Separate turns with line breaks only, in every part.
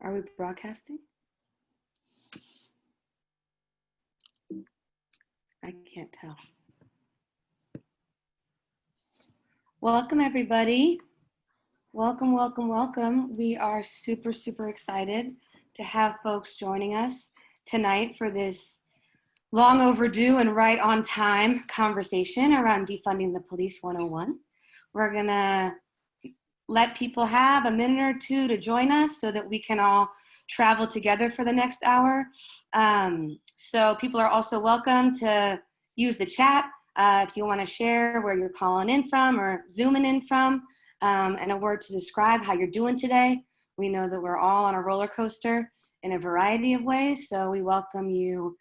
Are we broadcasting? I can't tell. Welcome, everybody. Welcome, welcome, welcome. We are super, super excited to have folks joining us tonight for this long overdue and right on time conversation around Defunding the Police 101. We're gonna let people have a minute or two to join us so that we can all travel together for the next hour. So people are also welcome to use the chat if you want to share where you're calling in from or zooming in from, and a word to describe how you're doing today. We know that we're all on a roller coaster in a variety of ways, so we welcome you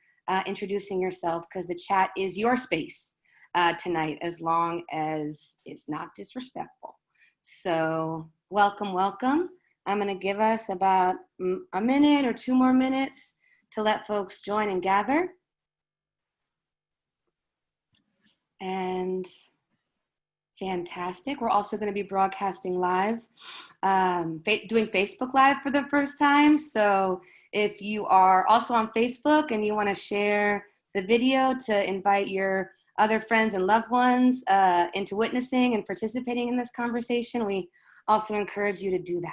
introducing yourself, because the chat is your space tonight, as long as it's not disrespectful. So welcome, welcome. I'm going to give us about a minute or 2 more minutes to let folks join and gather. And fantastic. We're also going to be broadcasting live, doing Facebook Live for the first time. So if you are also on Facebook and you want to share the video to invite your other friends and loved ones into witnessing and participating in this conversation, we also encourage you to do that.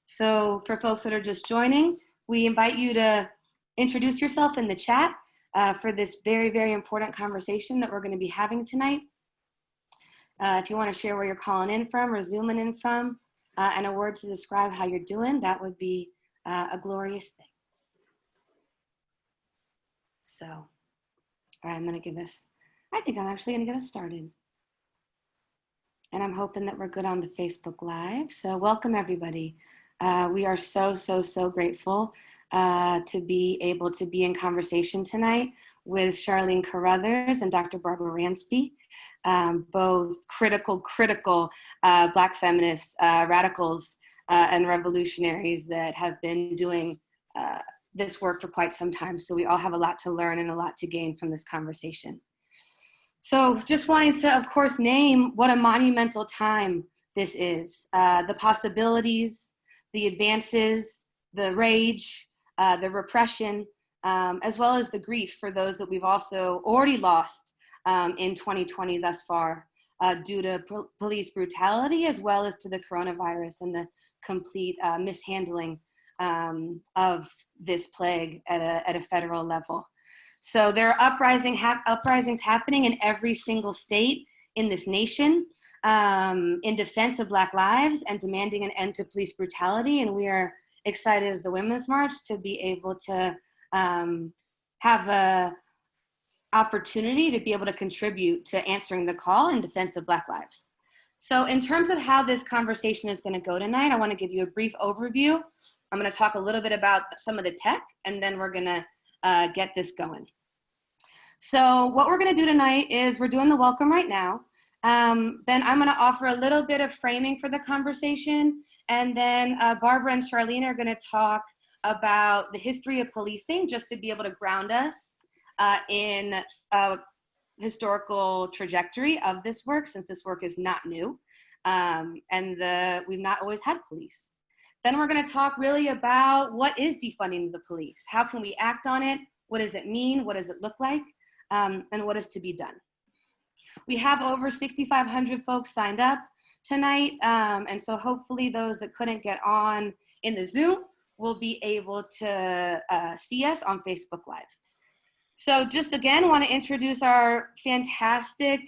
So for folks that are just joining, we invite you to introduce yourself in the chat for this very, very important conversation that we're going to be having tonight. If you want to share where you're calling in from or zooming in from, and a word to describe how you're doing, that would be a glorious thing. So, all right, I'm going to give us, I think I'm actually going to get us started. And I'm hoping that we're good on the Facebook Live. So welcome, everybody. We are so, so, so grateful to be able to be in conversation tonight with Charlene Carruthers and Dr. Barbara Ransby, both critical Black feminists, radicals, and revolutionaries that have been doing this work for quite some time. So we all have a lot to learn and a lot to gain from this conversation. So just wanting to, of course, name what a monumental time this is. The possibilities, the advances, the rage, the repression, as well as the grief for those that we've also already lost in 2020 thus far due to police brutality, as well as to the coronavirus and the complete mishandling of this plague at a federal level. So there are uprisings happening in every single state in this nation in defense of Black lives and demanding an end to police brutality. And we are excited as the Women's March to be able to have a opportunity to be able to contribute to answering the call in defense of Black lives. So in terms of how this conversation is going to go tonight, I want to give you a brief overview. I'm going to talk a little bit about some of the tech, and then we're going to get this going. So what we're going to do tonight is we're doing the welcome right now. Then I'm going to offer a little bit of framing for the conversation, and then Barbara and Charlene are going to talk about the history of policing, just to be able to ground us in a historical trajectory of this work, since this work is not new, and we've not always had police. Then we're going to talk really about what is defunding the police, how can we act on it, what does it mean, what does it look like, and what is to be done. We have over 6,500 folks signed up tonight, and so hopefully those that couldn't get on in the Zoom will be able to see us on Facebook Live. So just again, want to introduce our fantastic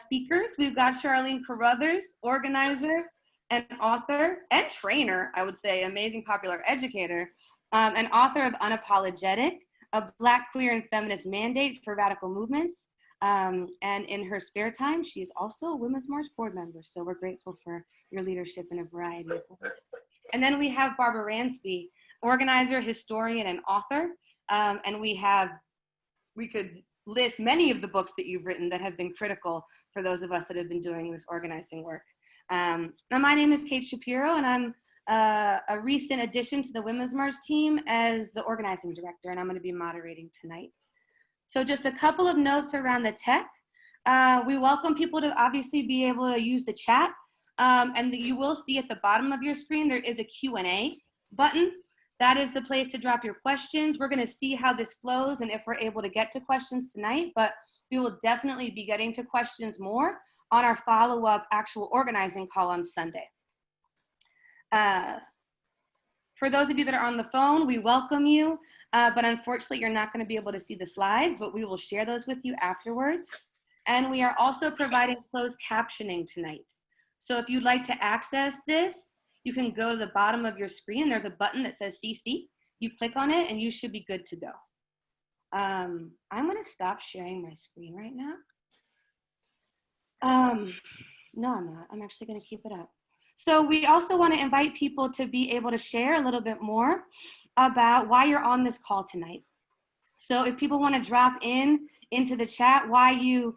speakers. We've got Charlene Carruthers, organizer and author and trainer, I would say, amazing popular educator, and author of Unapologetic, a Black, queer, and feminist mandate for radical movements. And in her spare time, she is also a Women's March board member. So we're grateful for your leadership in a variety of ways. And then we have Barbara Ransby, organizer, historian, and author. And we could list many of the books that you've written that have been critical for those of us that have been doing this organizing work. Now my name is Kate Shapiro, and I'm a recent addition to the Women's March team as the organizing director, and I'm going to be moderating tonight. So just a couple of notes around the tech. We welcome people to obviously be able to use the chat And you will see at the bottom of your screen, there is a Q&A button. That is the place to drop your questions. We're gonna see how this flows and if we're able to get to questions tonight, but we will definitely be getting to questions more on our follow-up actual organizing call on Sunday. For those of you that are on the phone, we welcome you, but unfortunately you're not gonna be able to see the slides, but we will share those with you afterwards. And we are also providing closed captioning tonight. So if you'd like to access this, you can go to the bottom of your screen. There's a button that says CC. You click on it and you should be good to go. I'm gonna stop sharing my screen right now. No, I'm not. I'm actually gonna keep it up. So we also wanna invite people to be able to share a little bit more about why you're on this call tonight. So if people wanna drop into the chat why you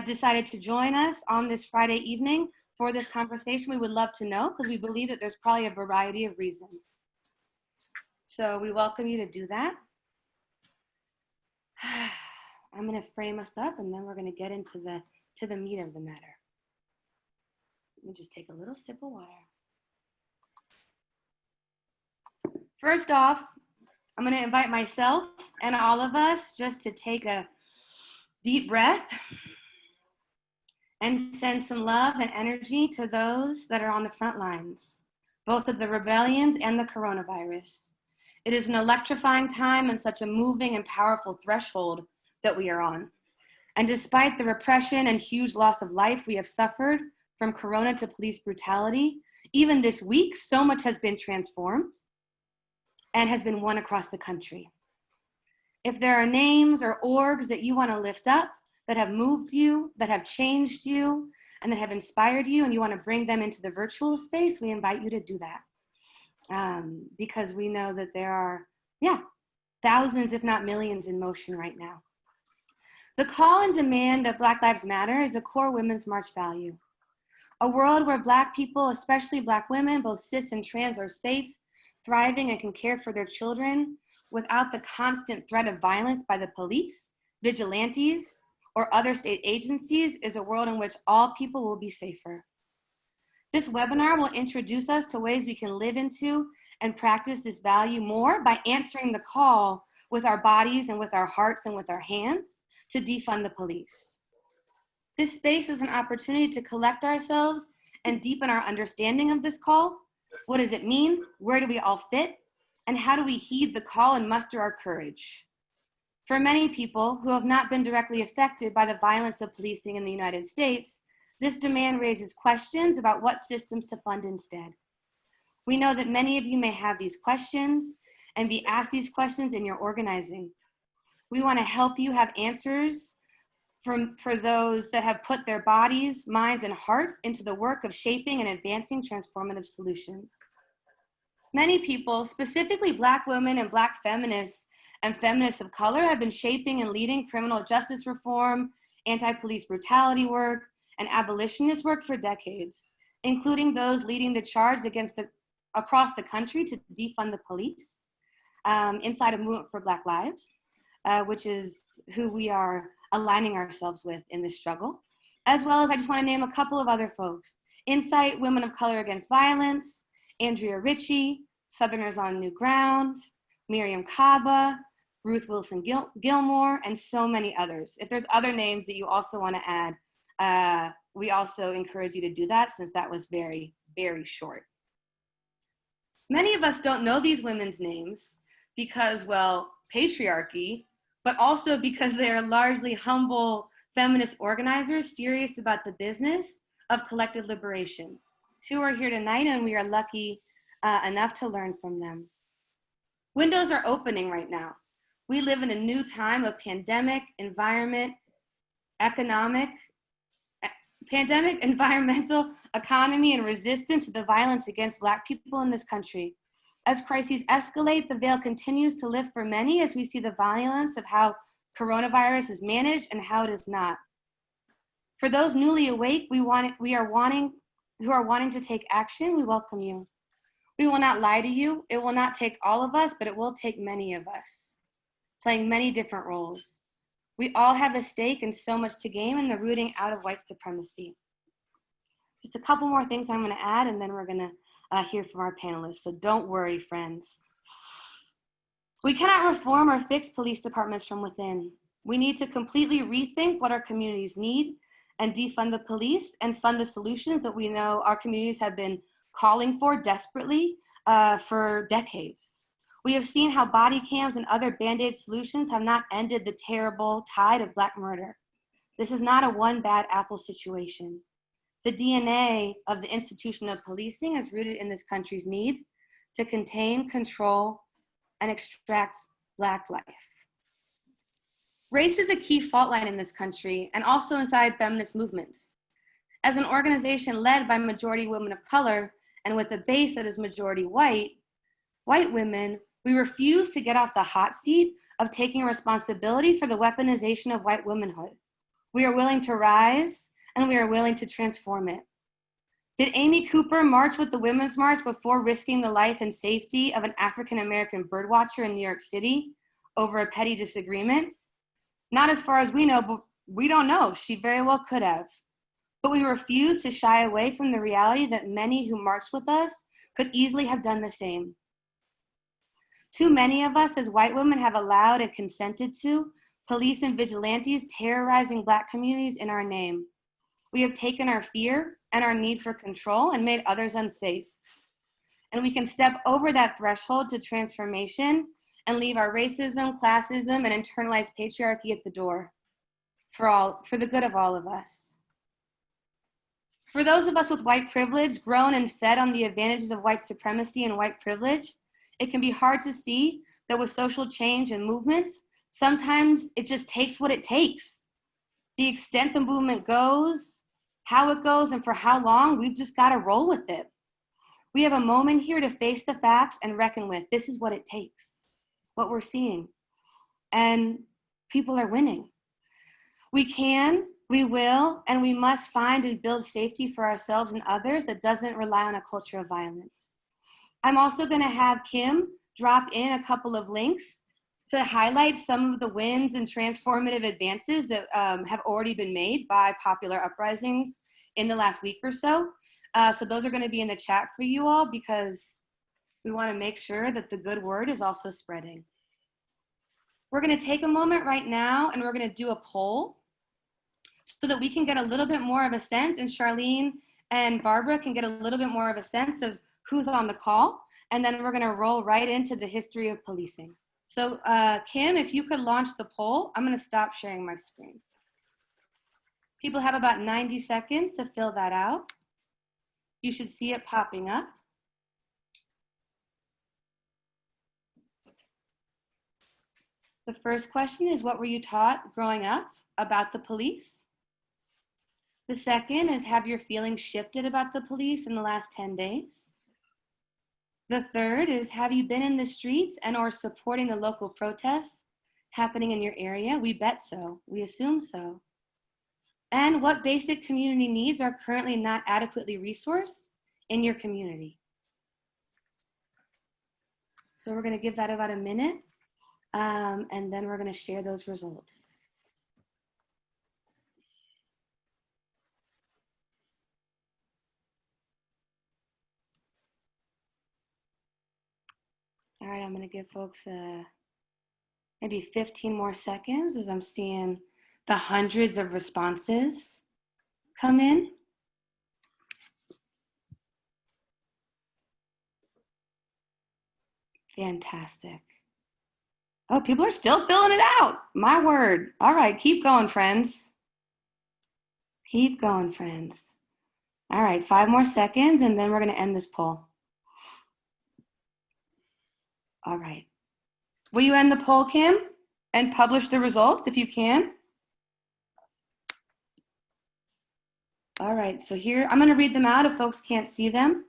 decided to join us on this Friday evening for this conversation, we would love to know, because we believe that there's probably a variety of reasons. So we welcome you to do that. I'm gonna frame us up and then we're gonna get into the meat of the matter. Let me just take a little sip of water. First off, I'm gonna invite myself and all of us just to take a deep breath and send some love and energy to those that are on the front lines, both of the rebellions and the coronavirus. It is an electrifying time and such a moving and powerful threshold that we are on. And despite the repression and huge loss of life we have suffered from corona to police brutality, even this week, so much has been transformed and has been won across the country. If there are names or orgs that you want to lift up, that have moved you, that have changed you, and that have inspired you, and you want to bring them into the virtual space, we invite you to do that. Because we know that there are, thousands, if not millions, in motion right now. The call and demand of Black Lives Matter is a core Women's March value. A world where Black people, especially Black women, both cis and trans, are safe, thriving, and can care for their children without the constant threat of violence by the police, vigilantes, or other state agencies is a world in which all people will be safer. This webinar will introduce us to ways we can live into and practice this value more by answering the call with our bodies and with our hearts and with our hands to defund the police. This space is an opportunity to collect ourselves and deepen our understanding of this call. What does it mean? Where do we all fit? And how do we heed the call and muster our courage? For many people who have not been directly affected by the violence of policing in the United States, this demand raises questions about what systems to fund instead. We know that many of you may have these questions and be asked these questions in your organizing. We want to help you have answers for those that have put their bodies, minds, and hearts into the work of shaping and advancing transformative solutions. Many people, specifically Black women and Black feminists and feminists of color, have been shaping and leading criminal justice reform, anti-police brutality work, and abolitionist work for decades, including those leading the charge across the country to defund the police inside of Movement for Black Lives, which is who we are aligning ourselves with in this struggle. As well as, I just want to name a couple of other folks. Insight Women of Color Against Violence, Andrea Ritchie, Southerners on New Ground, Miriam Kaba, Ruth Wilson Gilmore, and so many others. If there's other names that you also want to add, we also encourage you to do that, since that was very, very short. Many of us don't know these women's names because, well, patriarchy, but also because they are largely humble feminist organizers serious about the business of collective liberation. Two are here tonight, and we are lucky enough to learn from them. Windows are opening right now. We live in a new time of pandemic, environmental, economy, and resistance to the violence against Black people in this country. As crises escalate, the veil continues to lift for many as we see the violence of how coronavirus is managed and how it is not. For those newly awake, who are wanting to take action, we welcome you. We will not lie to you. It will not take all of us, but it will take many of us, playing many different roles. We all have a stake and so much to gain in the rooting out of white supremacy. Just a couple more things I'm going to add, and then we're going to hear from our panelists. So don't worry, friends. We cannot reform or fix police departments from within. We need to completely rethink what our communities need and defund the police and fund the solutions that we know our communities have been calling for desperately for decades. We have seen how body cams and other Band-Aid solutions have not ended the terrible tide of Black murder. This is not a one bad apple situation. The DNA of the institution of policing is rooted in this country's need to contain, control, and extract Black life. Race is a key fault line in this country and also inside feminist movements. As an organization led by majority women of color and with a base that is majority white women, we refuse to get off the hot seat of taking responsibility for the weaponization of white womanhood. We are willing to rise and we are willing to transform it. Did Amy Cooper march with the Women's March before risking the life and safety of an African-American birdwatcher in New York City over a petty disagreement? Not as far as we know, but we don't know. She very well could have. But we refuse to shy away from the reality that many who marched with us could easily have done the same. Too many of us as white women have allowed and consented to police and vigilantes terrorizing Black communities in our name. We have taken our fear and our need for control and made others unsafe. And we can step over that threshold to transformation and leave our racism, classism, and internalized patriarchy at the door for the good of all of us. For those of us with white privilege, grown and fed on the advantages of white supremacy and white privilege, it can be hard to see that with social change and movements, sometimes it just takes what it takes. The extent the movement goes, how it goes, and for how long, we've just got to roll with it. We have a moment here to face the facts and reckon with. This is what it takes, what we're seeing. And people are winning. We can, we will, and we must find and build safety for ourselves and others that doesn't rely on a culture of violence. I'm also going to have Kim drop in a couple of links to highlight some of the wins and transformative advances that have already been made by popular uprisings in the last week or so. So those are going to be in the chat for you all because we want to make sure that the good word is also spreading. We're going to take a moment right now and we're going to do a poll so that we can get a little bit more of a sense, and Charlene and Barbara can get a little bit more of a sense of who's on the call, and then we're going to roll right into the history of policing. So Kim, if you could launch the poll, I'm going to stop sharing my screen. People have about 90 seconds to fill that out. You should see it popping up. The first question is, what were you taught growing up about the police? The second is, have your feelings shifted about the police in the last 10 days? The third is, have you been in the streets and or supporting the local protests happening in your area? We bet so, we assume so. And what basic community needs are currently not adequately resourced in your community? So we're gonna give that about a minute, and then we're gonna share those results. All right, I'm gonna give folks maybe 15 more seconds as I'm seeing the hundreds of responses come in. Fantastic. Oh, people are still filling it out. My word. All right, keep going, friends. Keep going, friends. All right, 5 more seconds and then we're gonna end this poll. All right. Will you end the poll, Kim, and publish the results if you can? All right, so here, I'm gonna read them out if folks can't see them.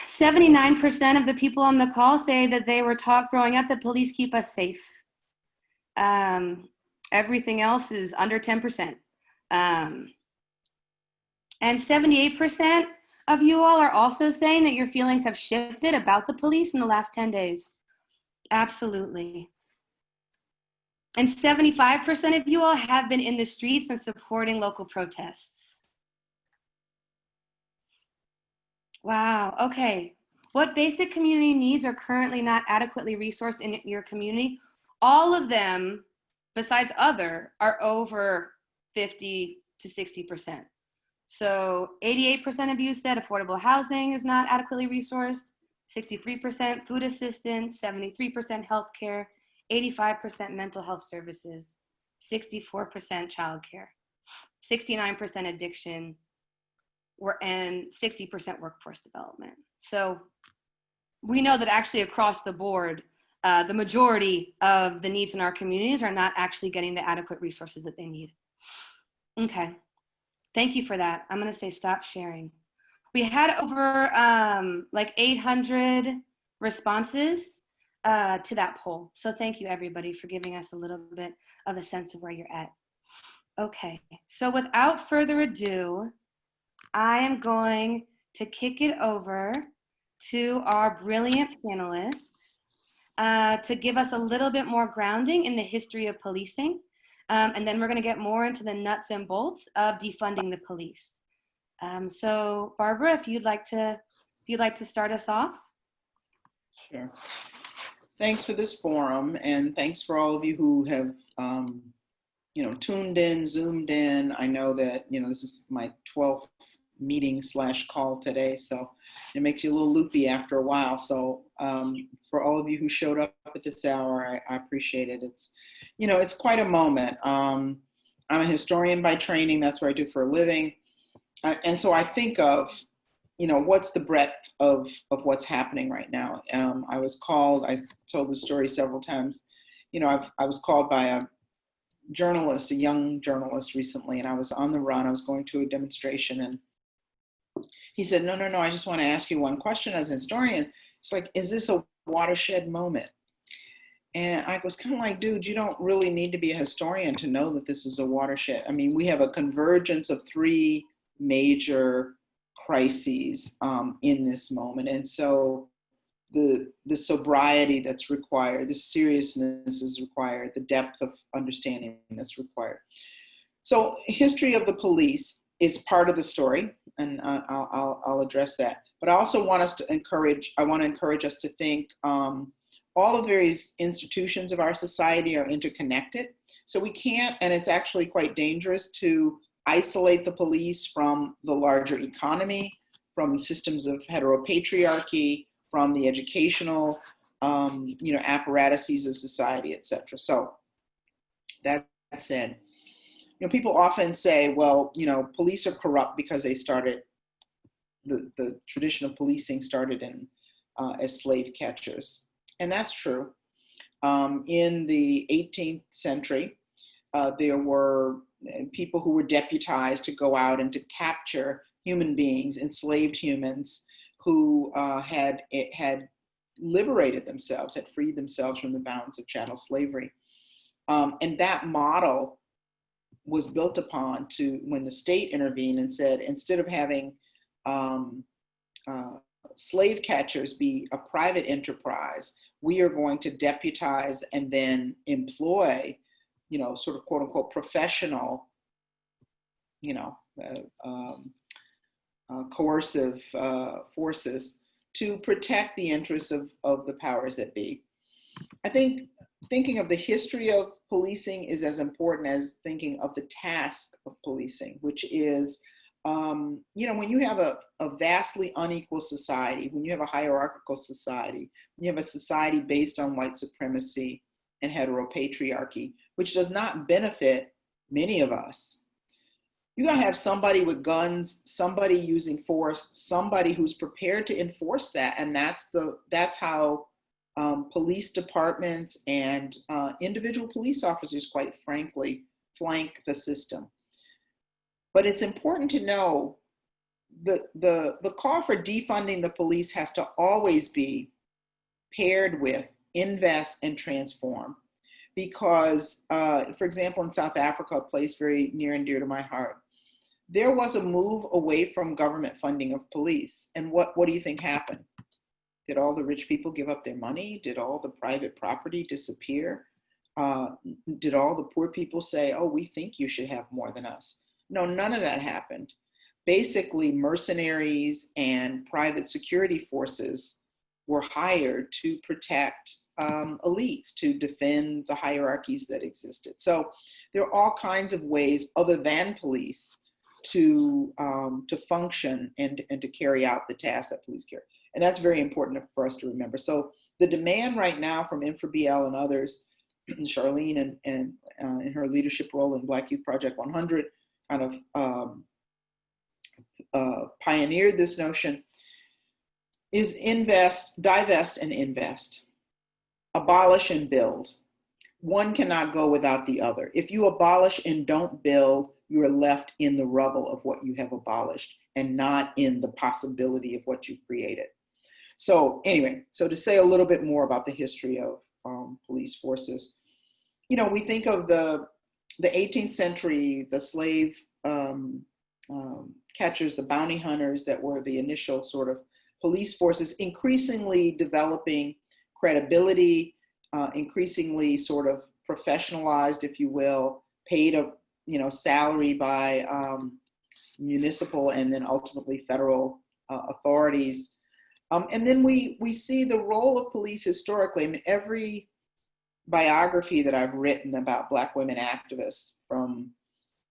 79% of the people on the call say that they were taught growing up that police keep us safe. Everything else is under 10%. And 78% of you all are also saying that your feelings have shifted about the police in the last 10 days. Absolutely. And 75% of you all have been in the streets and supporting local protests. Wow. Okay. What basic community needs are currently not adequately resourced in your community? All of them, besides other, are over 50 to 60%. So 88% of you said affordable housing is not adequately resourced, 63% food assistance, 73% healthcare, 85% mental health services, 64% childcare, 69% addiction, and 60% workforce development. So we know that actually across the board, the majority of the needs in our communities are not actually getting the adequate resources that they need. Okay, thank you for that. I'm gonna say stop sharing. We had over like 800 responses to that poll. So thank you everybody for giving us a little bit of a sense of where you're at. Okay, so without further ado, I am going to kick it over to our brilliant panelists to give us a little bit more grounding in the history of policing. And then we're going to get more into the nuts and bolts of defunding the police. So Barbara, if you'd like to start us off.
Sure. Thanks for this forum, and thanks for all of you who have tuned in, zoomed in. I know that this is my 12th meeting / call today, so it makes you a little loopy after a while. So for all of you who showed up at this hour, I appreciate it. It's quite a moment. I'm a historian by training. That's what I do for a living. And so I think of, what's the breadth of what's happening right now. I was called, I told the story several times, I was called by a journalist, a young journalist recently, and I was on the run. I was going to a demonstration, and he said, no, I just want to ask you one question as a historian. It's like, is this a watershed moment? And I was kind of like, dude, you don't really need to be a historian to know that this is a watershed. I mean, we have a convergence of three major crises in this moment. And so the sobriety that's required, the seriousness is required, the depth of understanding that's required. So history of the police is part of the story, and I'll address that. But I also want to encourage us to think all of the various institutions of our society are interconnected. So we can't, and it's actually quite dangerous to isolate the police from the larger economy, from systems of heteropatriarchy, from the educational, apparatuses of society, et cetera. So that said, people often say, well, police are corrupt because they started, the tradition of policing started as slave catchers. And that's true. In the 18th century, there were people who were deputized to go out and to capture human beings, enslaved humans who had liberated themselves, had freed themselves from the bounds of chattel slavery. And that model was built upon when the state intervened and said, instead of having slave catchers be a private enterprise, we are going to deputize and then employ, sort of quote unquote professional, coercive forces to protect the interests of the powers that be. I think thinking of the history of policing is as important as thinking of the task of policing, which is, when you have a vastly unequal society, when you have a hierarchical society, when you have a society based on white supremacy and heteropatriarchy, which does not benefit many of us, you gotta have somebody with guns, somebody using force, somebody who's prepared to enforce that. And that's how police departments and individual police officers, quite frankly, flank the system. But it's important to know the call for defunding the police has to always be paired with invest and transform. Because, for example, in South Africa, a place very near and dear to my heart, there was a move away from government funding of police. And what do you think happened? Did all the rich people give up their money? Did all the private property disappear? Did all the poor people say, oh, we think you should have more than us? No, none of that happened. basically mercenaries and private security forces were hired to protect elites, to defend the hierarchies that existed. So there are all kinds of ways other than police to function and to carry out the tasks that police carry. And that's very important for us to remember. So the demand right now from InfraBL and others, Charlene and in her leadership role in Black Youth Project 100, kind of pioneered this notion, is invest, divest, and invest. Abolish and build. One cannot go without the other. If you abolish and don't build, you are left in the rubble of what you have abolished and not in the possibility of what you've created. So anyway, so to say a little bit more about the history of police forces, you know, we think of the 18th century, the slave catchers, the bounty hunters that were the initial sort of police forces, increasingly developing credibility, increasingly sort of professionalized, if you will, paid a salary by municipal and then ultimately federal authorities. And then we see the role of police historically. I mean, every biography that I've written about Black women activists, from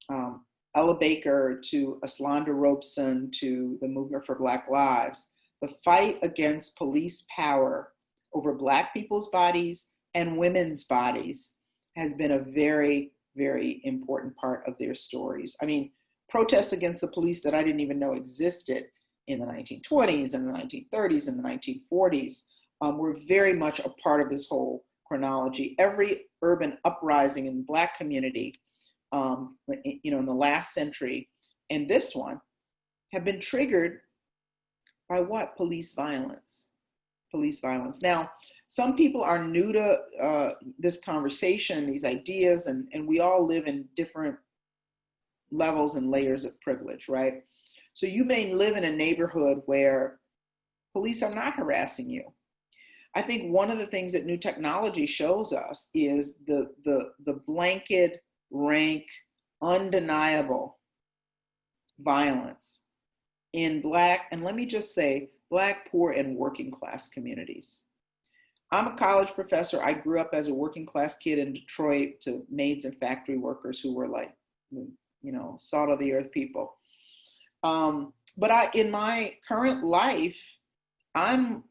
Ella Baker to Aslanda Robeson to the Movement for Black Lives, the fight against police power over Black people's bodies and women's bodies has been a very, very important part of their stories. I mean, protests against the police that I didn't even know existed in the 1920s and the 1930s and the 1940s were very much a part of this whole chronology. Every urban uprising in the Black community, in the last century and this one, have been triggered by what? Police violence. Police violence. Now, some people are new to this conversation, these ideas, and we all live in different levels and layers of privilege, right? So you may live in a neighborhood where police are not harassing you. I think one of the things that new technology shows us is the blanket, rank, undeniable violence in Black, and let me just say, Black, poor, and working class communities. I'm a college professor. I grew up as a working class kid in Detroit to maids and factory workers who were like, salt of the earth people. But in my current life, I'm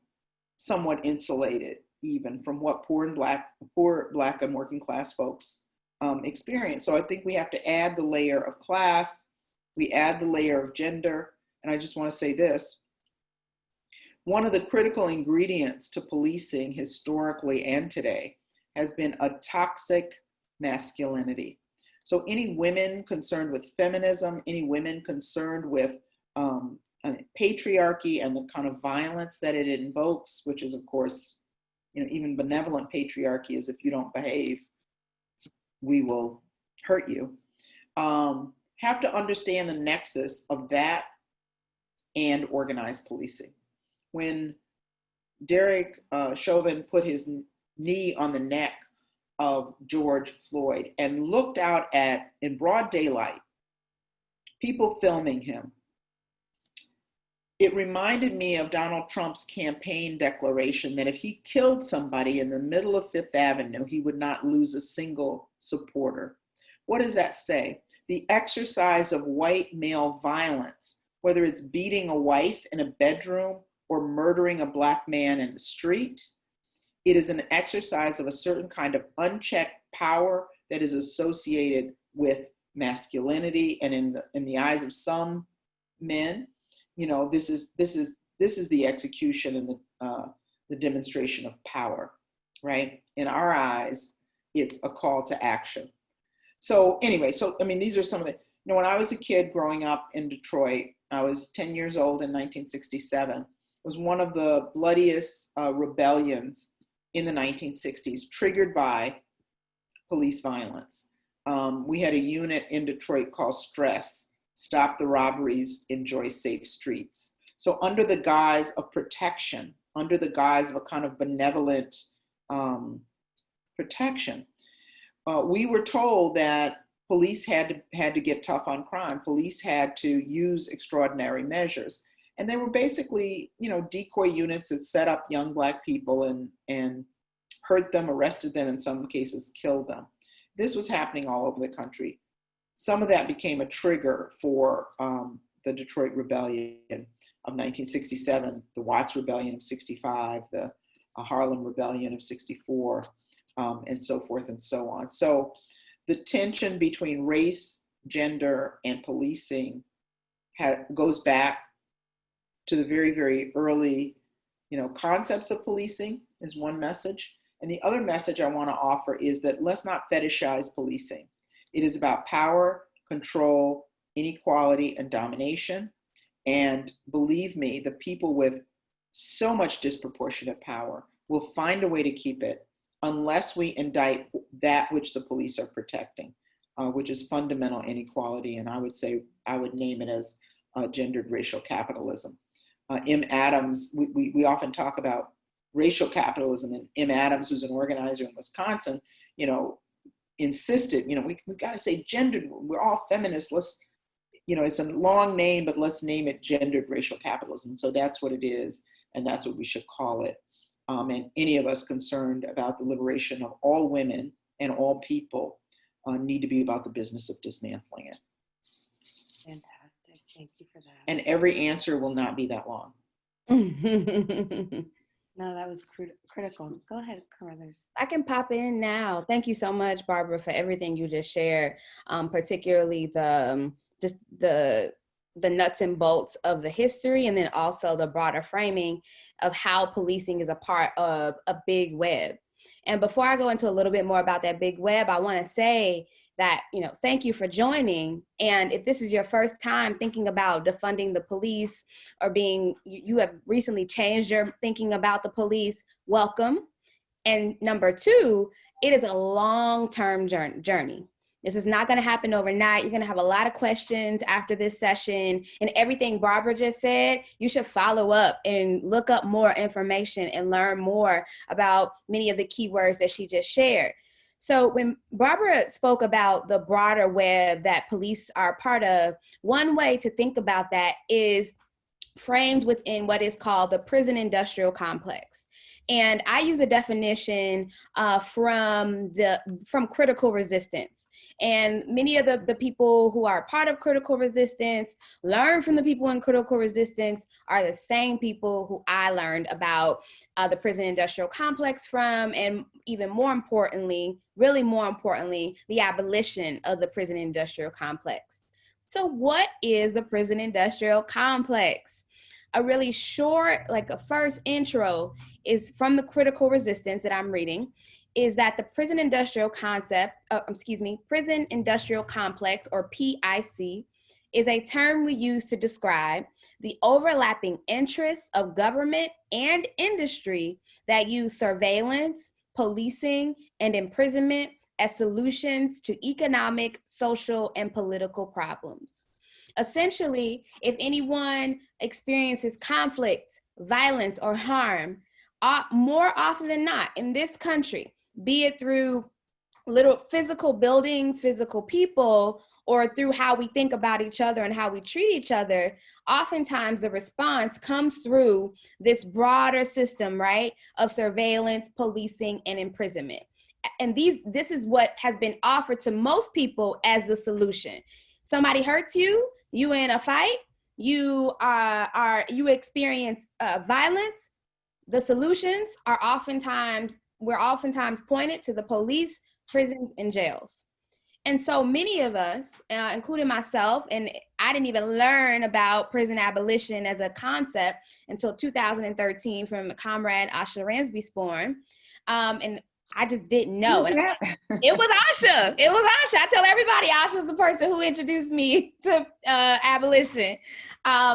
somewhat insulated even from what poor Black and working class folks experience. So I think we have to add the layer of class, we add the layer of gender, and I just want to say this. One of the critical ingredients to policing historically and today has been a toxic masculinity. So any women concerned with feminism, any women concerned with patriarchy and the kind of violence that it invokes, which is, of course, even benevolent patriarchy is if you don't behave, we will hurt you, have to understand the nexus of that and organized policing. When Derek Chauvin put his knee on the neck of George Floyd and looked out at, in broad daylight, people filming him, it reminded me of Donald Trump's campaign declaration that if he killed somebody in the middle of Fifth Avenue, he would not lose a single supporter. What does that say? The exercise of white male violence, whether it's beating a wife in a bedroom or murdering a Black man in the street, it is an exercise of a certain kind of unchecked power that is associated with masculinity, and in the eyes of some men, this is the execution and the demonstration of power, right? In our eyes, it's a call to action. So anyway, these are some of the, when I was a kid growing up in Detroit, I was 10 years old in 1967. It was one of the bloodiest rebellions in the 1960s, triggered by police violence. We had a unit in Detroit called STRESS, Stop the Robberies, Enjoy Safe Streets. So under the guise of protection, under the guise of a kind of benevolent protection, we were told that police had to get tough on crime. Police had to use extraordinary measures. And they were basically, decoy units that set up young Black people and hurt them, arrested them, in some cases killed them. This was happening all over the country. Some of that became a trigger for the Detroit Rebellion of 1967, the Watts Rebellion of 65, the Harlem Rebellion of 64, and so forth and so on. So the tension between race, gender, and policing goes back to the very, very early, concepts of policing is one message. And the other message I want to offer is that let's not fetishize policing. It is about power, control, inequality, and domination. And believe me, the people with so much disproportionate power will find a way to keep it unless we indict that which the police are protecting, which is fundamental inequality. And I would name it as gendered racial capitalism. M. Adams, we often talk about racial capitalism, and M. Adams, who's an organizer in Wisconsin, insisted, we've got to say gendered, we're all feminists, let's, it's a long name, but let's name it gendered racial capitalism. So that's what it is, and that's what we should call it. And any of us concerned about the liberation of all women and all people need to be about the business of dismantling it.
Fantastic, thank you for that.
And every answer will not be that long.
No, that was critical. Go ahead, Carruthers.
I can pop in now. Thank you so much, Barbara, for everything you just shared, particularly the nuts and bolts of the history, and then also the broader framing of how policing is a part of a big web. And before I go into a little bit more about that big web, I want to say that, thank you for joining. And if this is your first time thinking about defunding the police, or you have recently changed your thinking about the police, welcome. And number two, it is a long-term journey. This is not going to happen overnight. You're going to have a lot of questions after this session, and everything Barbara just said, you should follow up and look up more information and learn more about many of the keywords that she just shared. So when Barbara spoke about the broader web that police are part of, one way to think about that is framed within what is called the prison industrial complex. And I use a definition from critical resistance. And many of the people who are part of critical resistance, learn from the people in critical resistance, are the same people who I learned about the prison industrial complex from, and even more importantly, really more importantly, the abolition of the prison industrial complex. So what is the prison industrial complex? A really short, a first intro is from the critical resistance that I'm reading, is that the prison industrial complex, or PIC, is a term we use to describe the overlapping interests of government and industry that use surveillance, policing, and imprisonment as solutions to economic, social, and political problems. Essentially, if anyone experiences conflict, violence, or harm, more often than not in this country, be it through little physical buildings, physical people, or through how we think about each other and how we treat each other, oftentimes the response comes through this broader system, right, of surveillance, policing, and imprisonment. And this is what has been offered to most people as the solution. Somebody hurts you, you in a fight, you experience violence. The solutions are we're oftentimes pointed to the police, prisons, and jails. And so many of us, including myself, and I didn't even learn about prison abolition as a concept until 2013 from Comrade Asha Ransby Sporn. And I just didn't know. And it was Asha. It was Asha. I tell everybody Asha's the person who introduced me to abolition.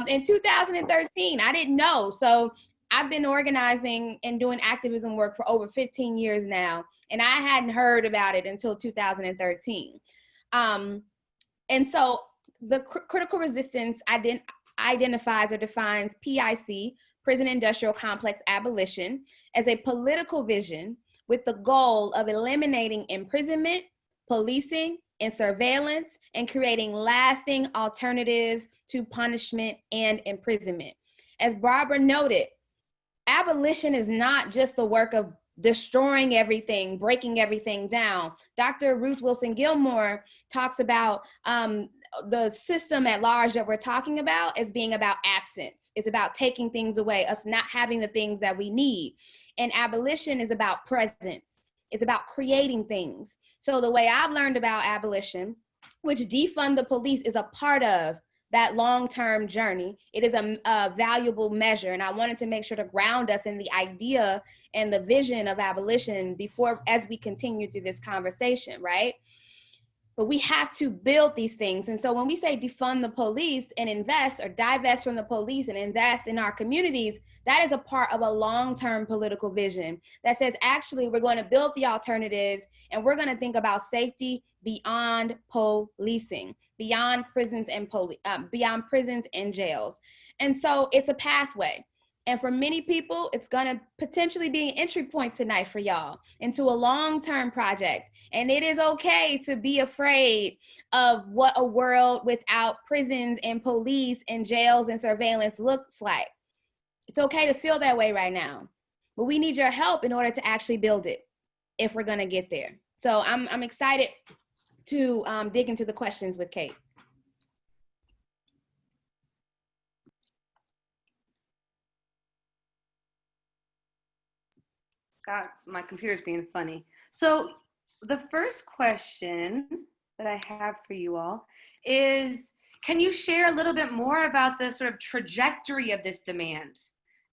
In 2013, I didn't know. So I've been organizing and doing activism work for over 15 years now, and I hadn't heard about it until 2013. And so the critical resistance identifies or defines PIC, prison industrial complex abolition, as a political vision with the goal of eliminating imprisonment, policing, in surveillance and creating lasting alternatives to punishment and imprisonment. As Barbara noted, abolition is not just the work of destroying everything, breaking everything down. Dr. Ruth Wilson Gilmore talks about the system at large that we're talking about as being about absence. It's about taking things away, us not having the things that we need. And abolition is about presence. It's about creating things. So the way I've learned about abolition, which Defund the Police is a part of that long-term journey, it is a valuable measure. And I wanted to make sure to ground us in the idea and the vision of abolition before, as we continue through this conversation, right? But we have to build these things. And so when we say defund the police and invest or divest from the police and invest in our communities, that is a part of a long-term political vision that says, actually, we're going to build the alternatives and we're going to think about safety beyond policing, beyond prisons and jails. And so it's a pathway. And for many people, it's going to potentially be an entry point tonight for y'all into a long-term project. And it is okay to be afraid of what a world without prisons and police and jails and surveillance looks like. It's okay to feel that way right now, but we need your help in order to actually build it if we're going to get there. So I'm excited to dig into the questions with Kate.
God, my computer's being funny. So the first question that I have for you all is, can you share a little bit more about the sort of trajectory of this demand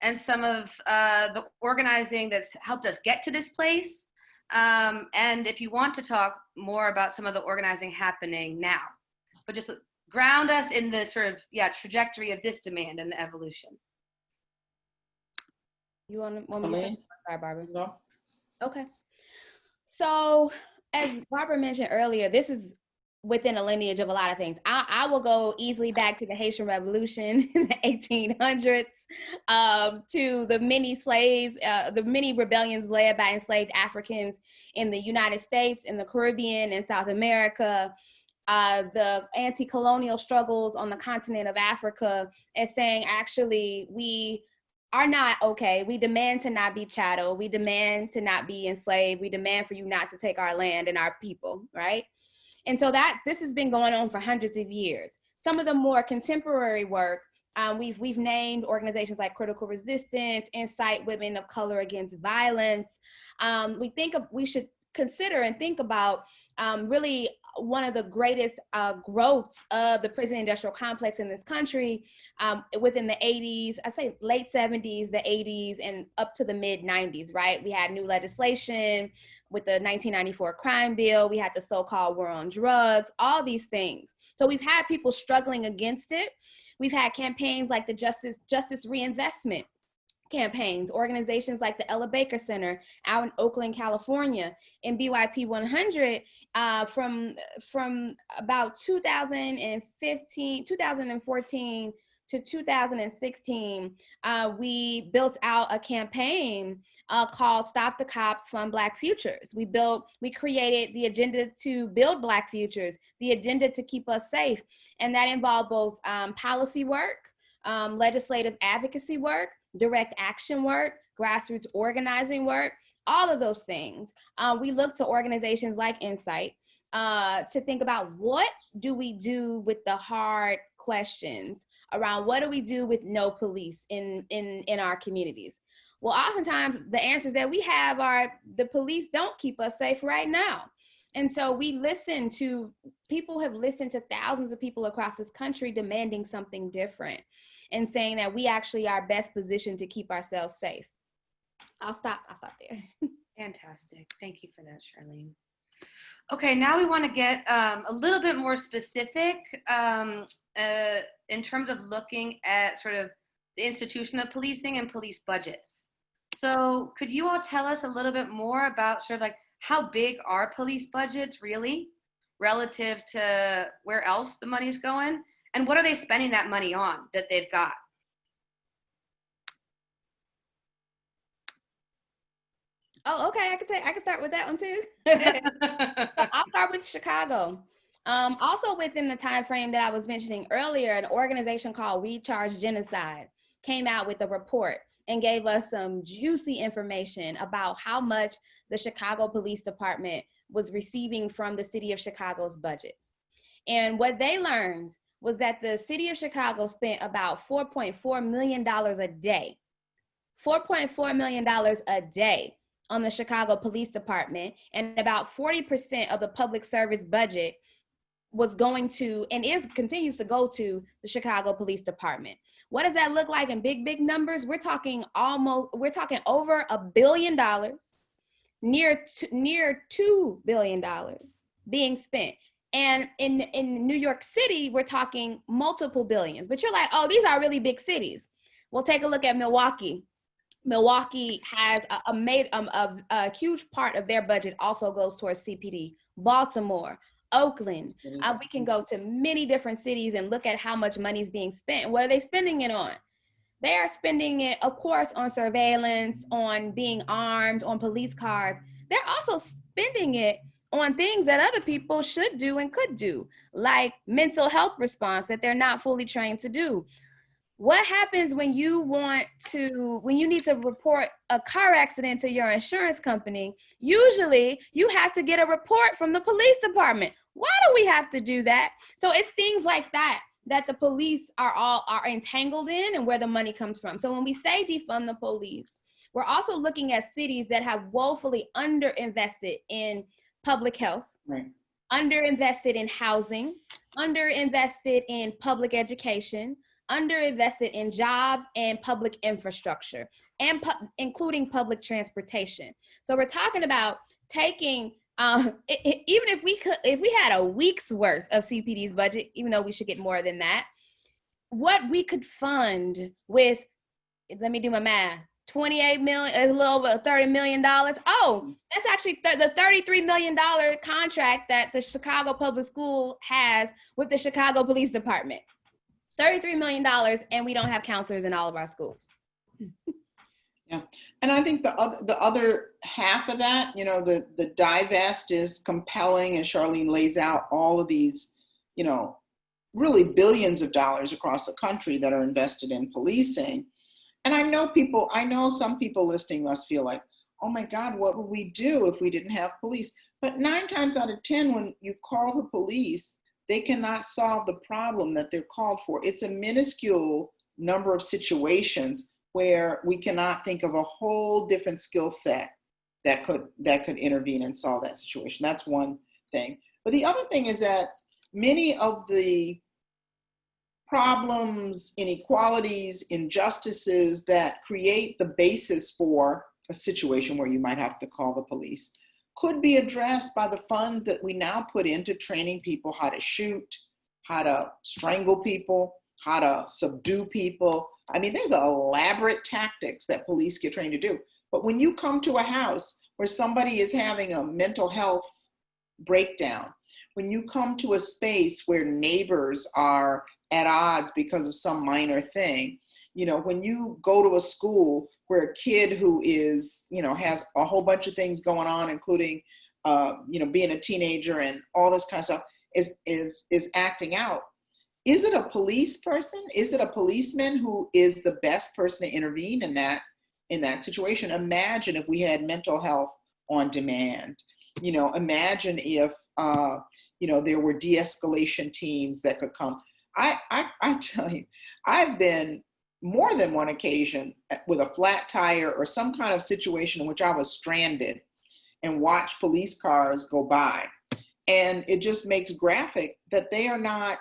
and some of the organizing that's helped us get to this place? And if you want to talk more about some of the organizing happening now, but just ground us in the sort of, trajectory of this demand and the evolution.
You want me to? Sorry, Barbara.
No.
Okay. So as Barbara mentioned earlier, this is within a lineage of a lot of things. I will go easily back to the Haitian Revolution in the 1800s, to the many rebellions led by enslaved Africans in the United States, in the Caribbean, and South America, the anti-colonial struggles on the continent of Africa, as saying, actually, we are not okay. We demand to not be chattel. We demand to not be enslaved. We demand for you not to take our land and our people, right? And so this has been going on for hundreds of years. Some of the more contemporary work, we've named organizations like Critical Resistance, Incite Women of Color Against Violence. We should consider and think about really one of the greatest growths of the prison industrial complex in this country within the 80s, I say late 70s, the 80s, and up to the mid 90s, right? We had new legislation with the 1994 crime bill. We had the so-called war on drugs, all these things. So we've had people struggling against it. We've had campaigns like the Justice Reinvestment campaigns, organizations like the Ella Baker Center out in Oakland, California, and BYP 100 from about 2014 to 2016, we built out a campaign called Stop the Cops, Fund Black Futures. We created the agenda to build Black futures, the agenda to keep us safe. And that involved both policy work, legislative advocacy work, direct action work, grassroots organizing work, all of those things. We look to organizations like Incite to think about, what do we do with the hard questions around what do we do with no police in our communities? Well, oftentimes the answers that we have are the police don't keep us safe right now. And so people have listened to thousands of people across this country demanding something different and saying that we actually are best positioned to keep ourselves safe. I'll stop there.
Fantastic. Thank you for that, Charlene. Okay, now we want to get a little bit more specific in terms of looking at sort of the institution of policing and police budgets. So could you all tell us a little bit more about sort of like how big are police budgets really relative to where else the money's going? And what are they spending that money on that they've got?
Oh, okay. I can start with that one too. So I'll start with Chicago. Also within the time frame that I was mentioning earlier, an organization called We Charge Genocide came out with a report and gave us some juicy information about how much the Chicago Police Department was receiving from the city of Chicago's budget. And what they learned was that the city of Chicago spent about $4.4 million a day, $4.4 million a day on the Chicago Police Department, and about 40% of the public service budget was going to, and continues to go to, the Chicago Police Department. What does that look like in big numbers? We're talking over $1 billion, near $2 billion being spent. And in New York City, we're talking multiple billions. But you're like, oh, these are really big cities. Well, take a look at Milwaukee. Milwaukee has a huge part of their budget also goes towards CPD. Baltimore, Oakland. We can go to many different cities and look at how much money is being spent. What are they spending it on? They are spending it, of course, on surveillance, on being armed, on police cars. They're also spending it on things that other people should do and could do, like mental health response that they're not fully trained to do. What happens when you need to report a car accident to your insurance company? Usually you have to get a report from the police department. Why do we have to do that? So it's things like that the police are entangled in, and where the money comes from. So when we say defund the police, we're also looking at cities that have woefully underinvested in public health,
right,
underinvested in housing, underinvested in public education, underinvested in jobs and public infrastructure, and including public transportation. So we're talking about taking, even if we had a week's worth of CPD's budget, even though we should get more than that, what we could fund with, let me do my math, 28 million, a little over $30 million. Oh, that's actually the $33 million contract that the Chicago Public School has with the Chicago Police Department. $33 million, and we don't have counselors in all of our schools.
Yeah, and I think the other half of that, the divest is compelling, and Charlene lays out all of these, really billions of dollars across the country that are invested in policing. And I know some people listening must feel like, oh my God, what would we do if we didn't have police? But 9 times out of 10, when you call the police, they cannot solve the problem that they're called for. It's a minuscule number of situations where we cannot think of a whole different skill set that could intervene and solve that situation. That's one thing. But the other thing is that many of the problems, inequalities, injustices that create the basis for a situation where you might have to call the police could be addressed by the funds that we now put into training people how to shoot, how to strangle people, how to subdue people. I mean, there's elaborate tactics that police get trained to do. But when you come to a house where somebody is having a mental health breakdown, when you come to a space where neighbors are at odds because of some minor thing, when you go to a school where a kid who is, has a whole bunch of things going on, including, being a teenager and all this kind of stuff, is acting out. Is it a police person? Is it a policeman who is the best person to intervene in that situation? Imagine if we had mental health on demand. Imagine if, there were de-escalation teams that could come. I tell you, I've been more than one occasion with a flat tire or some kind of situation in which I was stranded and watched police cars go by. And it just makes graphic that they are not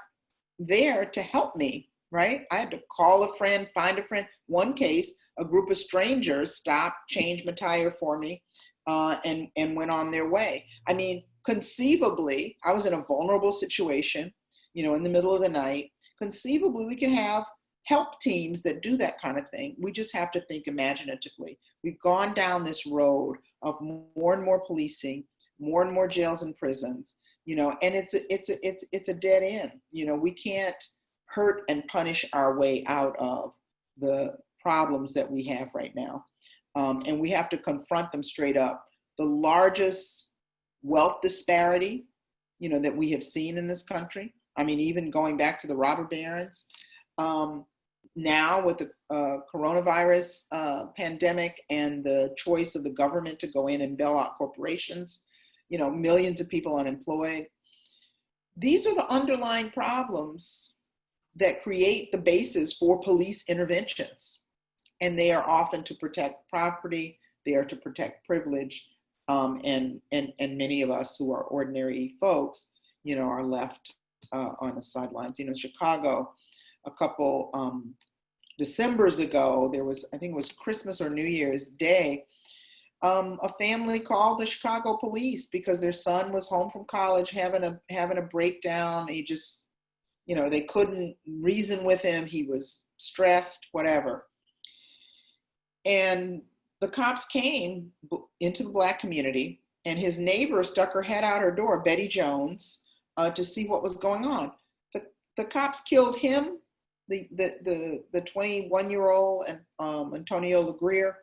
there to help me, right? I had to call a friend, find a friend. One case, a group of strangers stopped, changed my tire for me, and went on their way. I mean, conceivably, I was in a vulnerable situation, in the middle of the night. Conceivably, we can have help teams that do that kind of thing. We just have to think imaginatively. We've gone down this road of more and more policing, more and more jails and prisons, and it's a dead end. We can't hurt and punish our way out of the problems that we have right now. And we have to confront them straight up. The largest wealth disparity, that we have seen in this country. I mean, even going back to the robber barons, now with the coronavirus pandemic and the choice of the government to go in and bail out corporations, millions of people unemployed. These are the underlying problems that create the basis for police interventions. And they are often to protect property, they are to protect privilege, and many of us who are ordinary folks, are left on the sidelines. Chicago, a couple Decembers ago, there was, I think it was Christmas or New Year's Day, a family called the Chicago police because their son was home from college having a breakdown. He just, they couldn't reason with him. He was stressed, whatever. And the cops came into the Black community, and his neighbor stuck her head out her door, Betty Jones, to see what was going on. The cops killed him, the 21-year-old, and Antonio LeGrier,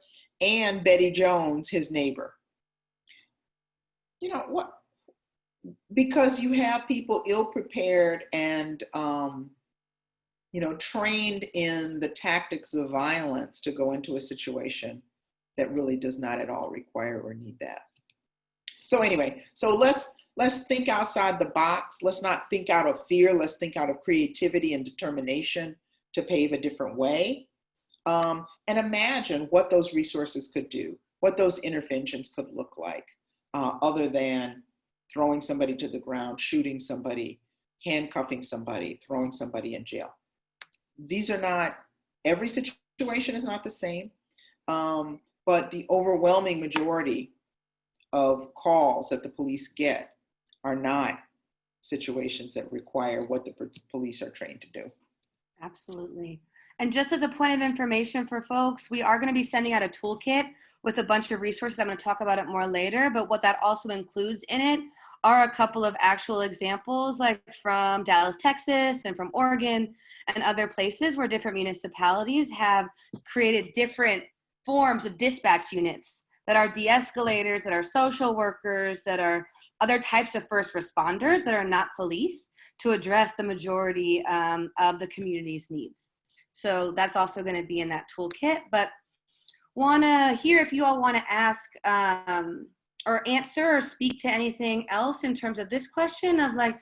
and Betty Jones, his neighbor. What? Because you have people ill-prepared and trained in the tactics of violence to go into a situation that really does not at all require or need that. So anyway, so let's think outside the box. Let's not think out of fear. Let's think out of creativity and determination to pave a different way. And imagine what those resources could do, what those interventions could look like, other than throwing somebody to the ground, shooting somebody, handcuffing somebody, throwing somebody in jail. These are not, every situation is not the same, but the overwhelming majority of calls that the police get are not situations that require what the police are trained to do.
Absolutely. And just as a point of information for folks, we are going to be sending out a toolkit with a bunch of resources. I'm going to talk about it more later, but what that also includes in it are a couple of actual examples, like from Dallas, Texas, and from Oregon and other places where different municipalities have created different forms of dispatch units that are de-escalators, that are social workers, that are other types of first responders that are not police, to address the majority of the community's needs. So that's also going to be in that toolkit. But want to hear if you all want to ask or answer or speak to anything else in terms of this question of, like,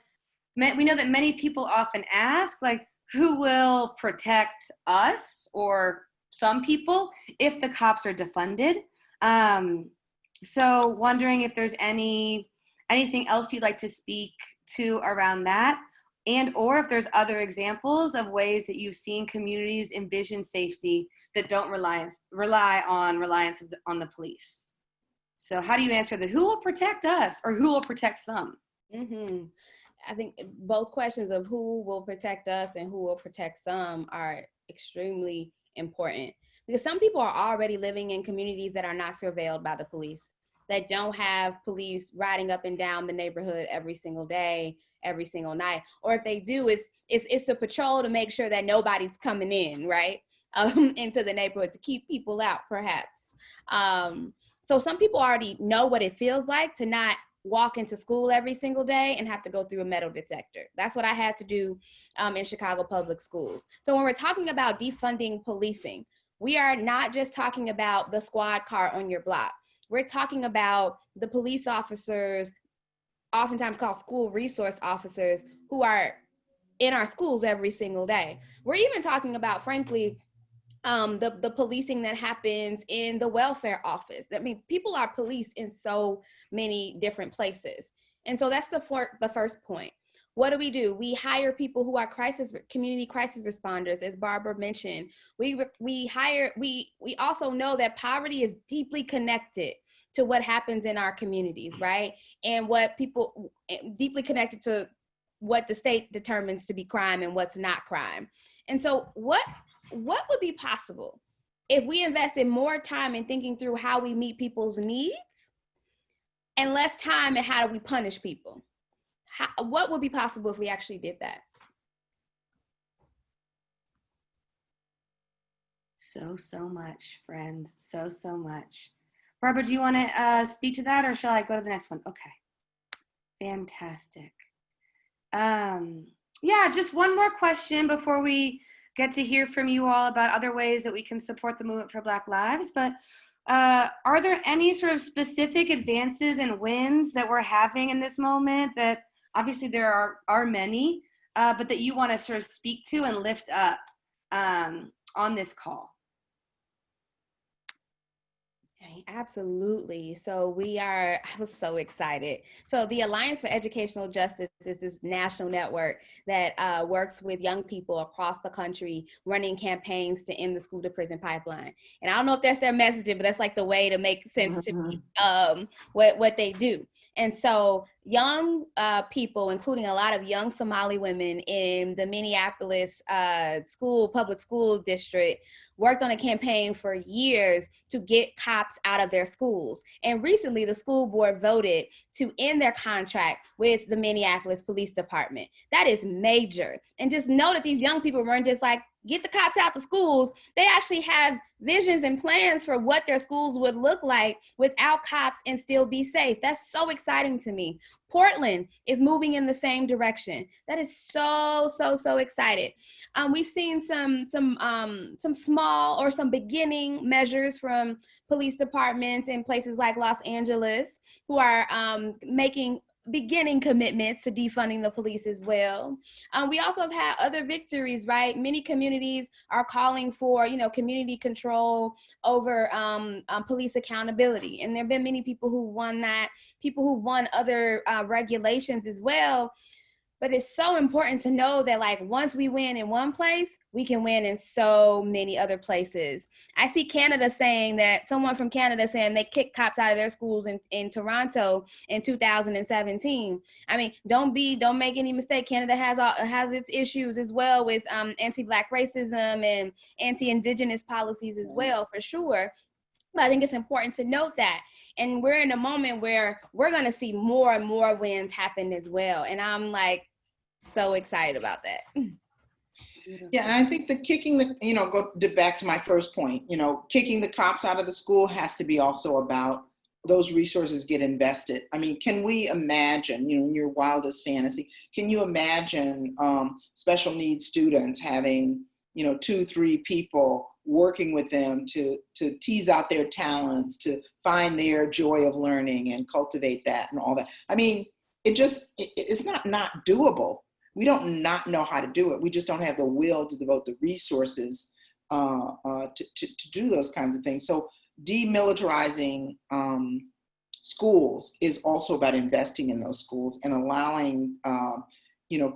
we know that many people often ask, like, who will protect us or some people if the cops are defunded? So wondering if there's anything else you'd like to speak to around that, and or if there's other examples of ways that you've seen communities envision safety that don't rely on the police. So how do you answer the who will protect us or who will protect some?
Mm-hmm. I think both questions of who will protect us and who will protect some are extremely important, because some people are already living in communities that are not surveilled by the police, that don't have police riding up and down the neighborhood every single day, every single night. Or if they do, it's the patrol to make sure that nobody's coming in, right? Into the neighborhood to keep people out, perhaps. So some people already know what it feels like to not walk into school every single day and have to go through a metal detector. That's what I had to do in Chicago public schools. So when we're talking about defunding policing, we are not just talking about the squad car on your block. We're talking about the police officers, oftentimes called school resource officers, who are in our schools every single day. We're even talking about, frankly, the policing that happens in the welfare office. I mean, people are policed in so many different places. And so that's the first point. What do? We hire people who are community crisis responders, as Barbara mentioned. We also know that poverty is deeply connected to what happens in our communities, right? And deeply connected to what the state determines to be crime and what's not crime. And so what would be possible if we invested more time in thinking through how we meet people's needs and less time in how do we punish people? What would be possible if we actually did that?
So much, friend. So much. Barbara, do you want to speak to that, or shall I go to the next one? Okay. Fantastic. Yeah, just one more question before we get to hear from you all about other ways that we can support the movement for Black lives. But are there any sort of specific advances and wins that we're having in this moment that obviously there are many, but that you want to sort of speak to and lift up on this call?
Absolutely. So I was so excited. So the Alliance for Educational Justice is this national network that works with young people across the country running campaigns to end the school to prison pipeline. And I don't know if that's their messaging, but that's like the way to make sense to me, what they do. And so young people, including a lot of young Somali women in the Minneapolis public school district, worked on a campaign for years to get cops out of their schools. And recently, the school board voted to end their contract with the Minneapolis Police Department. That is major. And just know that these young people weren't just like, get the cops out the schools. They actually have visions and plans for what their schools would look like without cops and still be safe. That's so exciting to me. Portland is moving in the same direction. That is so excited. We've seen some small or some beginning measures from police departments in places like Los Angeles who are beginning commitments to defunding the police as well. We also have had other victories, right? Many communities are calling for, community control over police accountability. And there have been many people who won that, people who won other regulations as well. But it's so important to know that, like, once we win in one place, we can win in so many other places. I see Canada saying that, someone from Canada saying they kicked cops out of their schools in Toronto in 2017. I mean, don't make any mistake. Canada has its issues as well with anti-Black racism and anti-Indigenous policies as well, for sure. But I think it's important to note that. And we're in a moment where we're going to see more and more wins happen as well. And I'm like so excited about that.
Yeah, and I think go back to my first point, kicking the cops out of the school has to be also about those resources get invested. I mean, can we imagine, in your wildest fantasy, can you imagine special needs students having, 2-3 people working with them to tease out their talents, to find their joy of learning and cultivate that and all that? I mean, it's not doable. We don't not know how to do it. We just don't have the will to devote the resources to do those kinds of things. So demilitarizing schools is also about investing in those schools and allowing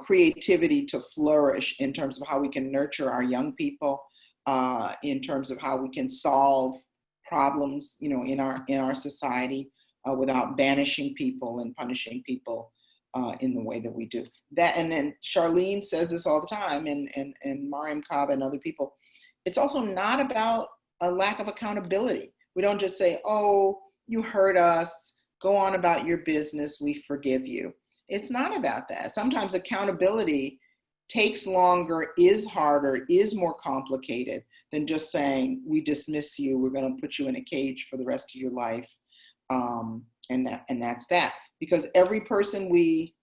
creativity to flourish in terms of how we can nurture our young people, in terms of how we can solve problems, in our society without banishing people and punishing people in the way that we do. That, and then Charlene says this all the time, and Mariam Kaba and other people. It's also not about a lack of accountability. We don't just say, "Oh, you hurt us, go on about your business, we forgive you." It's not about that. Sometimes accountability takes longer, is harder, is more complicated than just saying, "We dismiss you, we're going to put you in a cage for the rest of your life." And that's that. Because every person we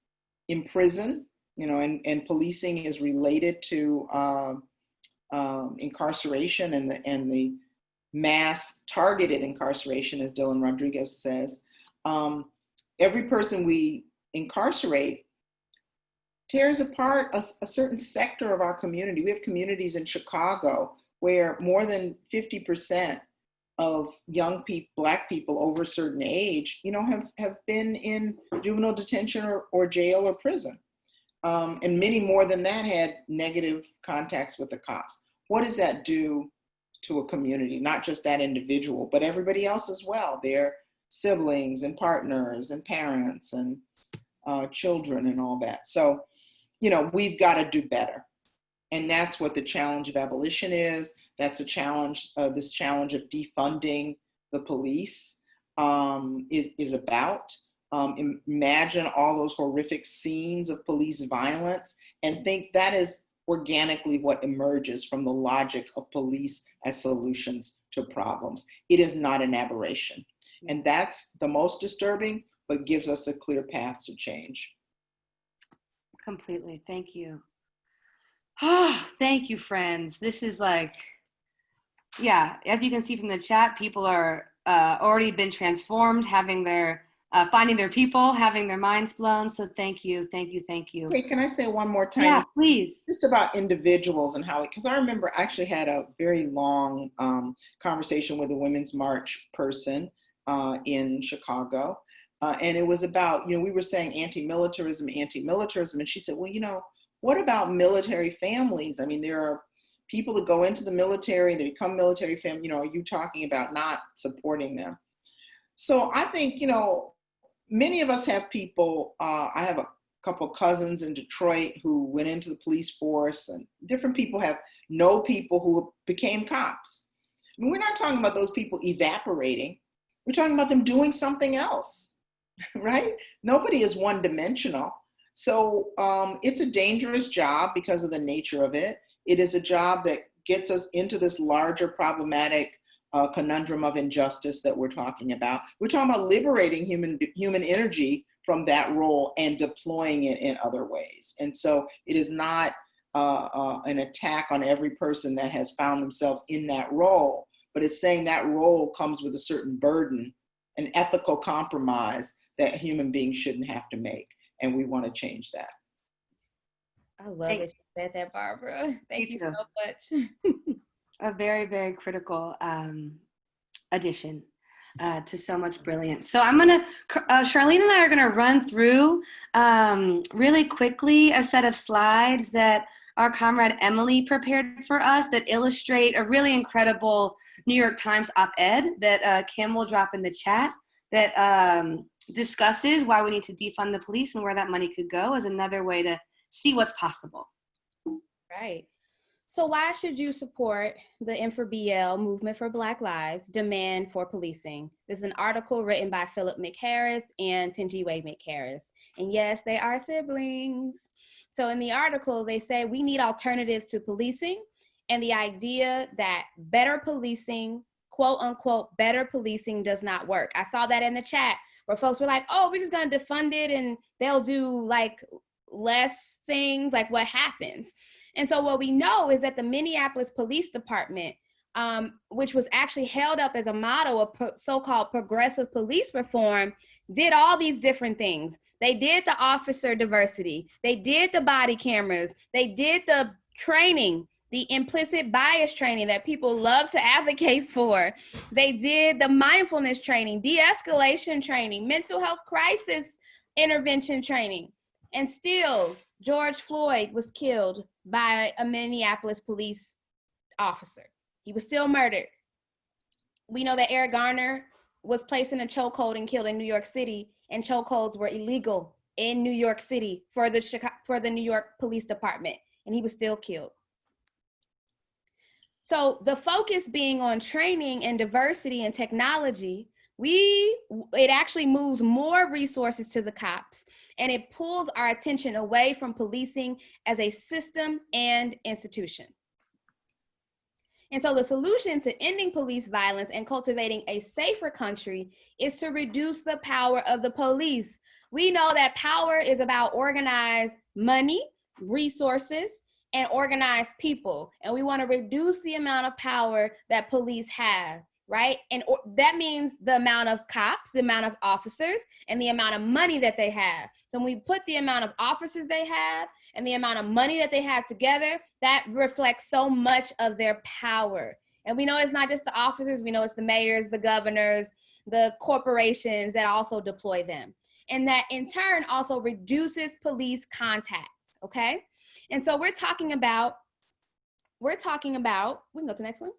imprison, and policing is related to incarceration and the mass targeted incarceration, as Dylan Rodriguez says. Every person we incarcerate tears apart a certain sector of our community. We have communities in Chicago where more than 50% of young people, Black people over a certain age, have been in juvenile detention or jail or prison. And many more than that had negative contacts with the cops. What does that do to a community? Not just that individual, but everybody else as well, their siblings and partners and parents and children and all that. So, we've got to do better. And that's what the challenge of abolition is. That's a challenge, this challenge of defunding the police is about. Imagine all those horrific scenes of police violence and think that is organically what emerges from the logic of police as solutions to problems. It is not an aberration. And that's the most disturbing, but gives us a clear path to change.
Completely. Thank you. Oh, thank you, friends. This is like, yeah, as you can see from the chat, people are already been transformed, having their, finding their people, having their minds blown. So thank you, thank you, thank you.
Hey, can I say one more time?
Yeah, please.
Just about individuals and how, because I remember I actually had a very long conversation with a Women's March person in Chicago. And it was about, we were saying anti-militarism, and she said, well, what about military families? I mean, there are people that go into the military, they become military family, are you talking about not supporting them? So I think, many of us have people, I have a couple cousins in Detroit who went into the police force, and different people know people who became cops. I mean, we're not talking about those people evaporating. We're talking about them doing something else, right? Nobody is one-dimensional. So it's a dangerous job because of the nature of it. It is a job that gets us into this larger problematic conundrum of injustice that we're talking about. We're talking about liberating human energy from that role and deploying it in other ways. And so it is not an attack on every person that has found themselves in that role, but it's saying that role comes with a certain burden, an ethical compromise that human beings shouldn't have to make. And we want to change that.
I love that you said that, Barbara. Thank you so much.
A very, very critical addition to so much brilliance. So I'm going to, Charlene and I are going to run through really quickly a set of slides that our comrade Emily prepared for us that illustrate a really incredible New York Times op-ed that Kim will drop in the chat that discusses why we need to defund the police and where that money could go as another way to see what's possible.
Right. So why should you support the M4BL, Movement for Black Lives, Demand for Policing? This is an article written by Philip McHarris and Tenjiwe McHarris. And yes, they are siblings. So in the article, they say we need alternatives to policing, and the idea that better policing, quote unquote, better policing does not work. I saw that in the chat where folks were like, oh, we're just gonna defund it and they'll do like less things, like what happens? And so what we know is that the Minneapolis Police Department, which was actually held up as a model of so-called progressive police reform, did all these different things. They did the officer diversity. They did the body cameras. They did the training, the implicit bias training that people love to advocate for. They did the mindfulness training, de-escalation training, mental health crisis intervention training. And still, George Floyd was killed by a Minneapolis police officer. He was still murdered. We know that Eric Garner was placed in a chokehold and killed in New York City, and chokeholds were illegal in New York City for the New York Police Department, and he was still killed. So the focus being on training and diversity and technology, it actually moves more resources to the cops, and it pulls our attention away from policing as a system and institution. And so the solution to ending police violence and cultivating a safer country is to reduce the power of the police. We know that power is about organized money, resources, and organized people. And we want to reduce the amount of power that police have, right? And that means the amount of cops, the amount of officers, and the amount of money that they have. So when we put the amount of officers they have and the amount of money that they have together, that reflects so much of their power. And we know it's not just the officers, we know it's the mayors, the governors, the corporations that also deploy them. And that in turn also reduces police contacts, okay? And so we're talking about, we can go to the next one.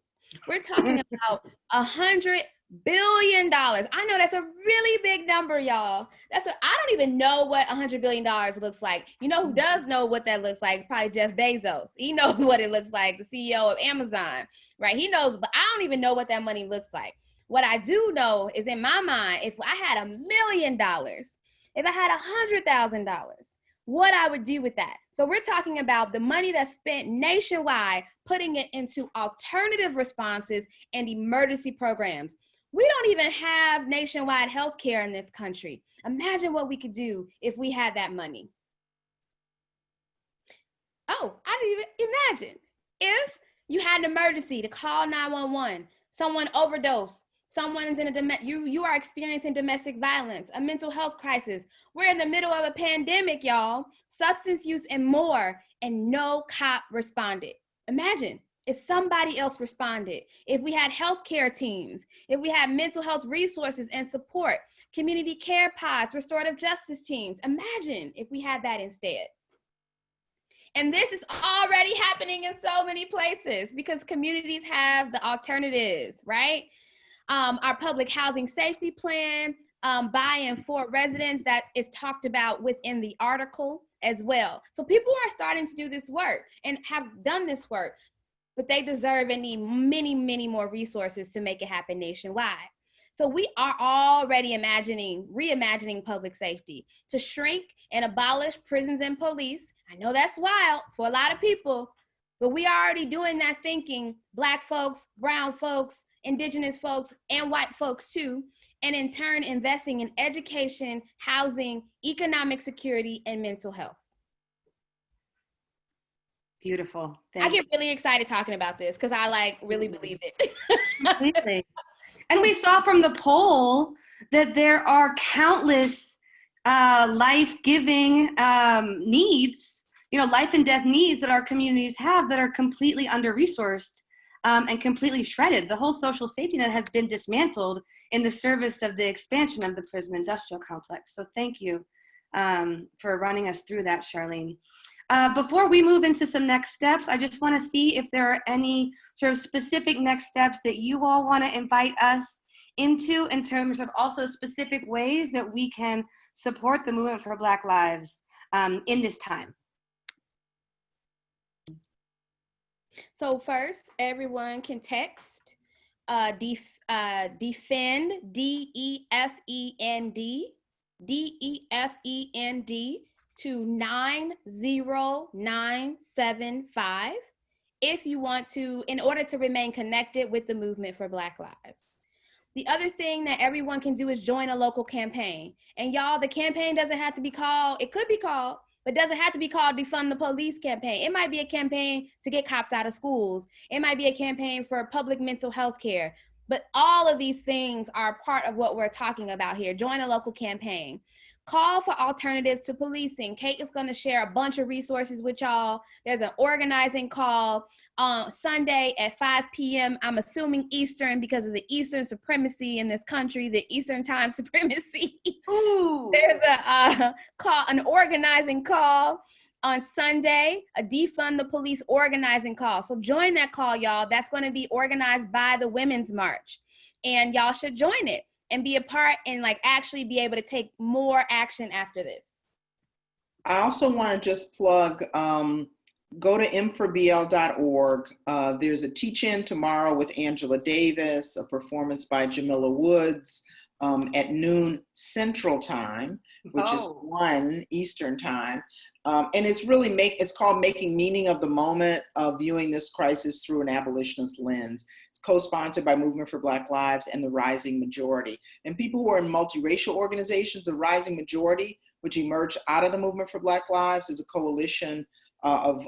We're talking about $100 billion. I know that's a really big number, y'all. I don't even know what $100 billion looks like. You know who does know what that looks like? It's probably Jeff Bezos. He knows what it looks like, the CEO of Amazon, right? He knows, but I don't even know what that money looks like. What I do know is in my mind, if I had $1 million, if I had $100,000, what I would do with that. So we're talking about the money that's spent nationwide, putting it into alternative responses and emergency programs. We don't even have nationwide healthcare in this country. Imagine what we could do if we had that money. Oh, I didn't even imagine. If you had an emergency to call 911, someone overdosed, someone's in you are experiencing domestic violence, a mental health crisis. We're in the middle of a pandemic, y'all, substance use and more, and no cop responded. Imagine if somebody else responded, if we had healthcare teams, if we had mental health resources and support, community care pods, restorative justice teams. Imagine if we had that instead. And this is already happening in so many places because communities have the alternatives, right? Our public housing safety plan, buy-in for residents that is talked about within the article as well. So people are starting to do this work and have done this work, but they deserve and need many, many more resources to make it happen nationwide. So we are already reimagining public safety to shrink and abolish prisons and police. I know that's wild for a lot of people, but we are already doing that thinking, Black folks, brown folks, Indigenous folks, and white folks too, and in turn investing in education, housing, economic security, and mental health.
Beautiful.
I get really excited talking about this because I really believe it.
Completely. And we saw from the poll that there are countless life-giving needs, life and death needs that our communities have that are completely under-resourced and completely shredded. The whole social safety net has been dismantled in the service of the expansion of the prison industrial complex. So thank you for running us through that, Charlene. Before we move into some next steps, I just want to see if there are any sort of specific next steps that you all want to invite us into in terms of also specific ways that we can support the movement for Black lives in this time.
So first, everyone can text defend, DEFEND to 90975 if you want to, in order to remain connected with the movement for Black lives. The other thing that everyone can do is join a local campaign. And y'all, the campaign doesn't have to be called, it could be called, but doesn't have to be called Defund the Police campaign. It might be a campaign to get cops out of schools. It might be a campaign for public mental health care. But all of these things are part of what we're talking about here. Join a local campaign. Call for alternatives to policing. Kate is going to share a bunch of resources with y'all. There's an organizing call on Sunday at 5 p.m. I'm assuming Eastern because of the Eastern supremacy in this country, the Eastern time supremacy.
Ooh.
There's an organizing call on Sunday, a Defund the Police organizing call. So join that call, y'all. That's going to be organized by the Women's March. And y'all should join it and be a part and actually be able to take more action after this.
I also want to just plug, go to m4bl.org. There's a teach-in tomorrow with Angela Davis, a performance by Jamila Woods at noon Central Time, which is 1 Eastern Time. And it's really it's called Making Meaning of the Moment, viewing this crisis through an abolitionist lens. It's co-sponsored by Movement for Black Lives and the Rising Majority. And people who are in multiracial organizations, the Rising Majority, which emerged out of the Movement for Black Lives, is a coalition of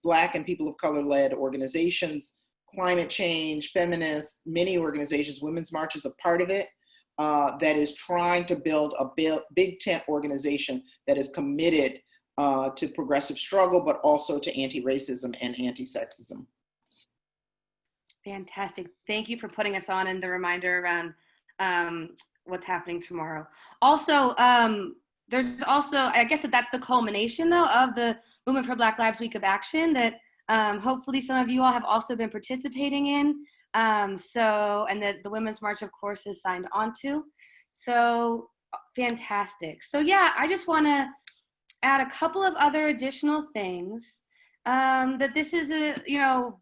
Black and people of color-led organizations, climate change, feminists, many organizations. Women's March is a part of it, that is trying to build a big tent organization that is committed to progressive struggle, but also to anti-racism and anti-sexism.
Fantastic. Thank you for putting us on and the reminder around what's happening tomorrow. Also, there's also, I guess that's the culmination though of the Movement for Black Lives Week of Action that hopefully some of you all have also been participating in. And that the Women's March, of course, is signed on to. So fantastic. So yeah, I just want to add a couple of other additional things. That this is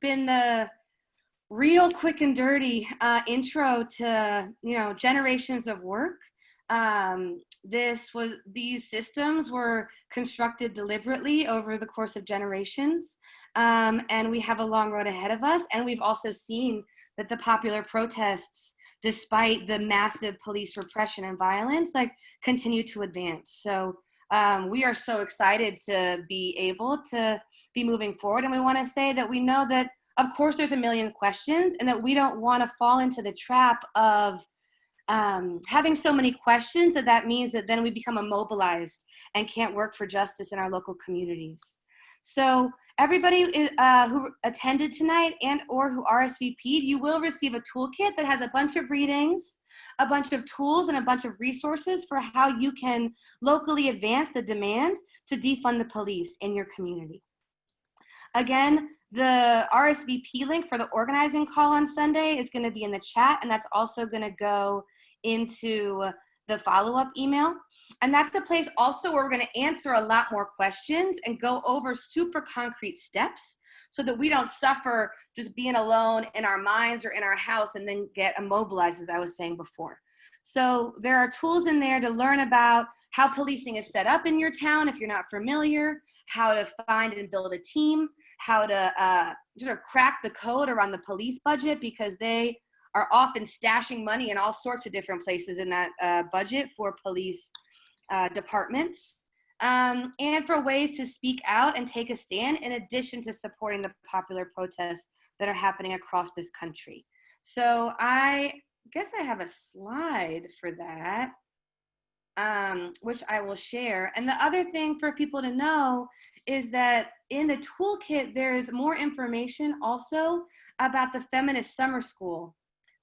been the real quick and dirty intro to generations of work. These systems were constructed deliberately over the course of generations, and we have a long road ahead of us. And we've also seen that the popular protests, despite the massive police repression and violence, continue to advance. So we are so excited to be able to be moving forward. And we want to say that we know that, of course, there's a million questions, and that we don't want to fall into the trap of having so many questions that means that then we become immobilized and can't work for justice in our local communities. So everybody who attended tonight and or who RSVP'd, you will receive a toolkit that has a bunch of readings, a bunch of tools, and a bunch of resources for how you can locally advance the demand to defund the police in your community. Again, the RSVP link for the organizing call on Sunday is going to be in the chat, and that's also going to go into the follow-up email. And that's the place also where we're going to answer a lot more questions and go over super concrete steps so that we don't suffer just being alone in our minds or in our house and then get immobilized, as I was saying before. So there are tools in there to learn about how policing is set up in your town if you're not familiar, how to find and build a team, how to sort of crack the code around the police budget, because they are often stashing money in all sorts of different places in that budget for police departments, and for ways to speak out and take a stand in addition to supporting the popular protests that are happening across this country. So I guess I have a slide for that, which I will share. And the other thing for people to know is that in the toolkit, there is more information also about the feminist summer school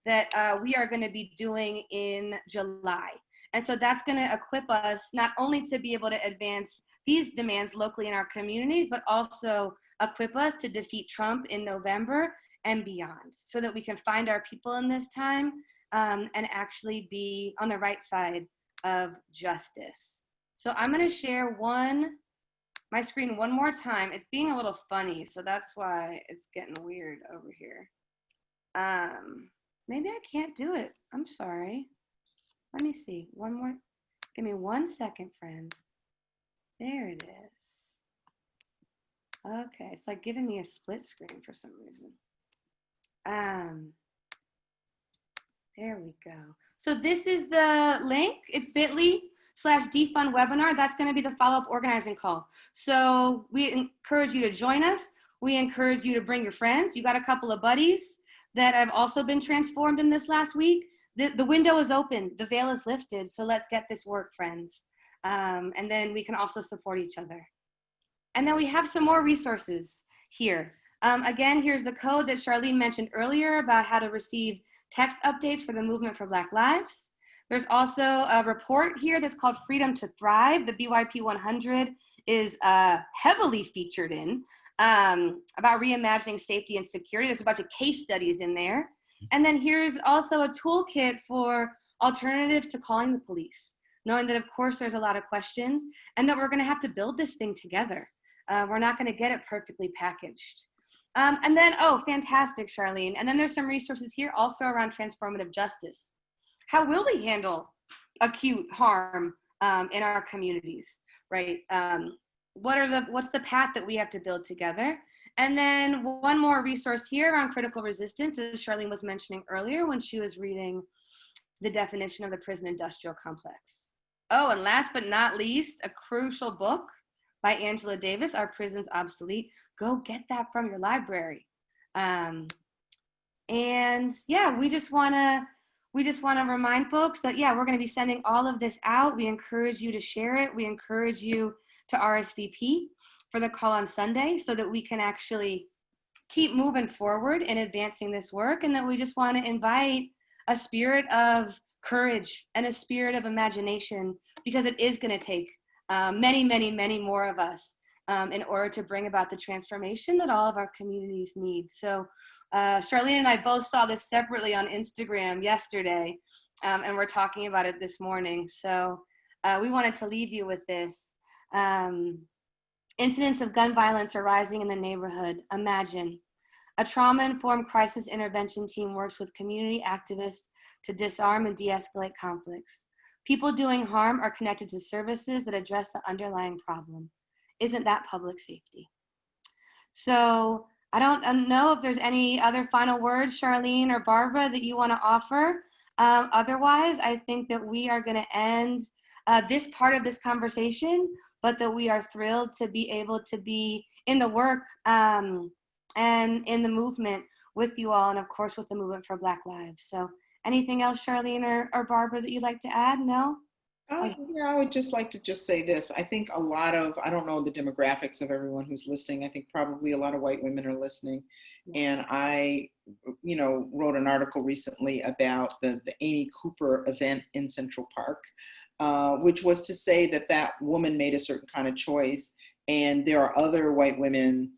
that we are going to be doing in July. And so that's going to equip us not only to be able to advance these demands locally in our communities, but also equip us to defeat Trump in November and beyond, so that we can find our people in this time and actually be on the right side of justice. So I'm going to share my screen one more time. It's being a little funny, so that's why it's getting weird over here. Maybe I can't do it. I'm sorry. Let me see. One more. Give me 1 second, friends. There it is. Okay, it's like giving me a split screen for some reason. There we go. So this is the link. It's bit.ly/defund webinar. That's going to be the follow-up organizing call. So we encourage you to join us. We encourage you to bring your friends. You got a couple of buddies that have also been transformed in this last week. The window is open. The veil is lifted. So let's get this work, friends. And then we can also support each other. And then we have some more resources here. Again, here's the code that Charlene mentioned earlier about how to receive text updates for the Movement for Black Lives. There's also a report here that's called Freedom to Thrive. The BYP 100 is heavily featured in about reimagining safety and security. There's a bunch of case studies in there. And then here's also a toolkit for alternatives to calling the police, knowing that, of course, there's a lot of questions and that we're going to have to build this thing together. We're not going to get it perfectly packaged. And then, oh, fantastic, Charlene. And then there's some resources here also around transformative justice. How will we handle acute harm in our communities, right? What's the path that we have to build together? And then one more resource here on critical resistance, as Charlene was mentioning earlier when she was reading the definition of the prison industrial complex. Oh, and last but not least, a crucial book by Angela Davis, Are Prisons Obsolete? Go get that from your library. And yeah, we just wanna remind folks that, yeah, we're gonna be sending all of this out. We encourage you to share it. We encourage you to RSVP for the call on Sunday so that we can actually keep moving forward in advancing this work, and that we just wanna invite a spirit of courage and a spirit of imagination, because it is gonna take many, many, many more of us in order to bring about the transformation that all of our communities need. So Charlene and I both saw this separately on Instagram yesterday, and we're talking about it this morning. So we wanted to leave you with this. Incidents of gun violence are rising in the neighborhood. Imagine. A trauma-informed crisis intervention team works with community activists to disarm and de-escalate conflicts. People doing harm are connected to services that address the underlying problem. Isn't that public safety? So I don't know if there's any other final words, Charlene or Barbara, that you want to offer. Otherwise, I think that we are going to end this part of this conversation, but that we are thrilled to be able to be in the work and in the movement with you all, and of course with the movement for Black Lives. So anything else, Charlene or Barbara, that you'd like to add? No?
Yeah, I would just like to just say this. I think a lot of, I don't know the demographics of everyone who's listening. I think probably a lot of white women are listening. And I, wrote an article recently about the Amy Cooper event in Central Park, which was to say that woman made a certain kind of choice. And there are other white women,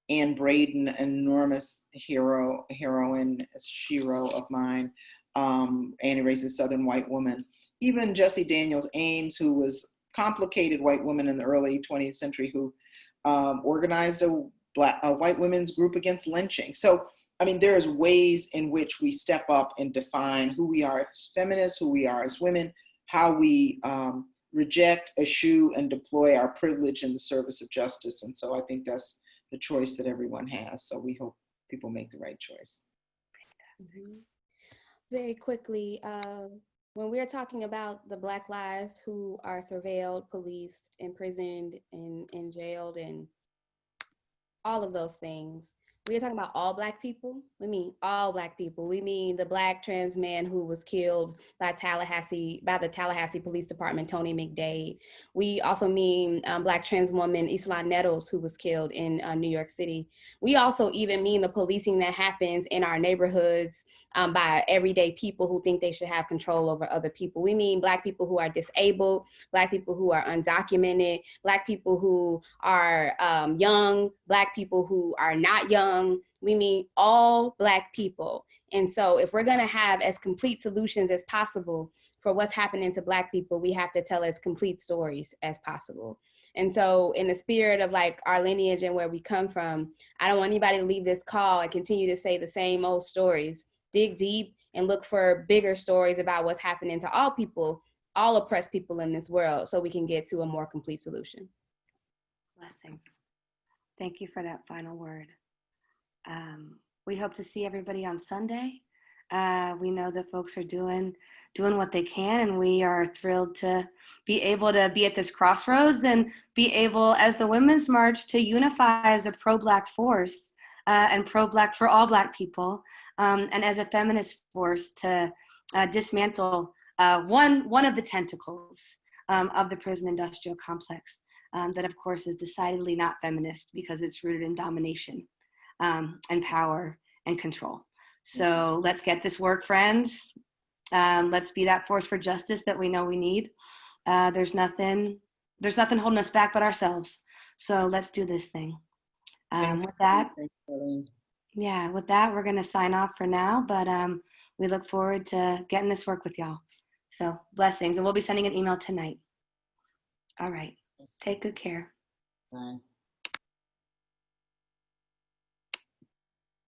Anne Braden, an enormous heroine, a shero of mine, anti-racist Southern white woman. Even Jessie Daniels Ames, who was complicated white woman in the early 20th century, who organized a white women's group against lynching. So, I mean, there's ways in which we step up and define who we are as feminists, who we are as women, how we reject, eschew, and deploy our privilege in the service of justice. And so I think that's the choice that everyone has. So we hope people make the right choice.
Mm-hmm. Very quickly, when we're talking about the Black lives who are surveilled, policed, imprisoned, and jailed, and all of those things, we're talking about all Black people. We mean all Black people. We mean the Black trans man who was killed by the Tallahassee Police Department, Tony McDade. We also mean Black trans woman Isla Nettles, who was killed in New York City. We also even mean the policing that happens in our neighborhoods by everyday people who think they should have control over other people. We mean Black people who are disabled, Black people who are undocumented, Black people who are young, Black people who are not young. We mean all Black people. And so if we're gonna have as complete solutions as possible for what's happening to Black people, we have to tell as complete stories as possible. And so in the spirit of like our lineage and where we come from, I don't want anybody to leave this call and continue to say the same old stories. Dig deep and look for bigger stories about what's happening to all people, all oppressed people in this world, so we can get to a more complete solution.
Blessings. Thank you for that final word. We hope to see everybody on Sunday. We know that folks are doing what they can, and we are thrilled to be able to be at this crossroads and be able, as the Women's March, to unify as a pro-Black force and pro-Black for all Black people, and as a feminist force to dismantle one of the tentacles of the prison industrial complex that, of course, is decidedly not feminist because it's rooted in domination and power and control. So let's get this work, friends. Let's be that force for justice that we know we need. There's nothing holding us back but ourselves. So let's do this thing. With that, we're going to sign off for now, but we look forward to getting this work with y'all. So blessings, and we'll be sending an email tonight. All right. Take good care.
Bye.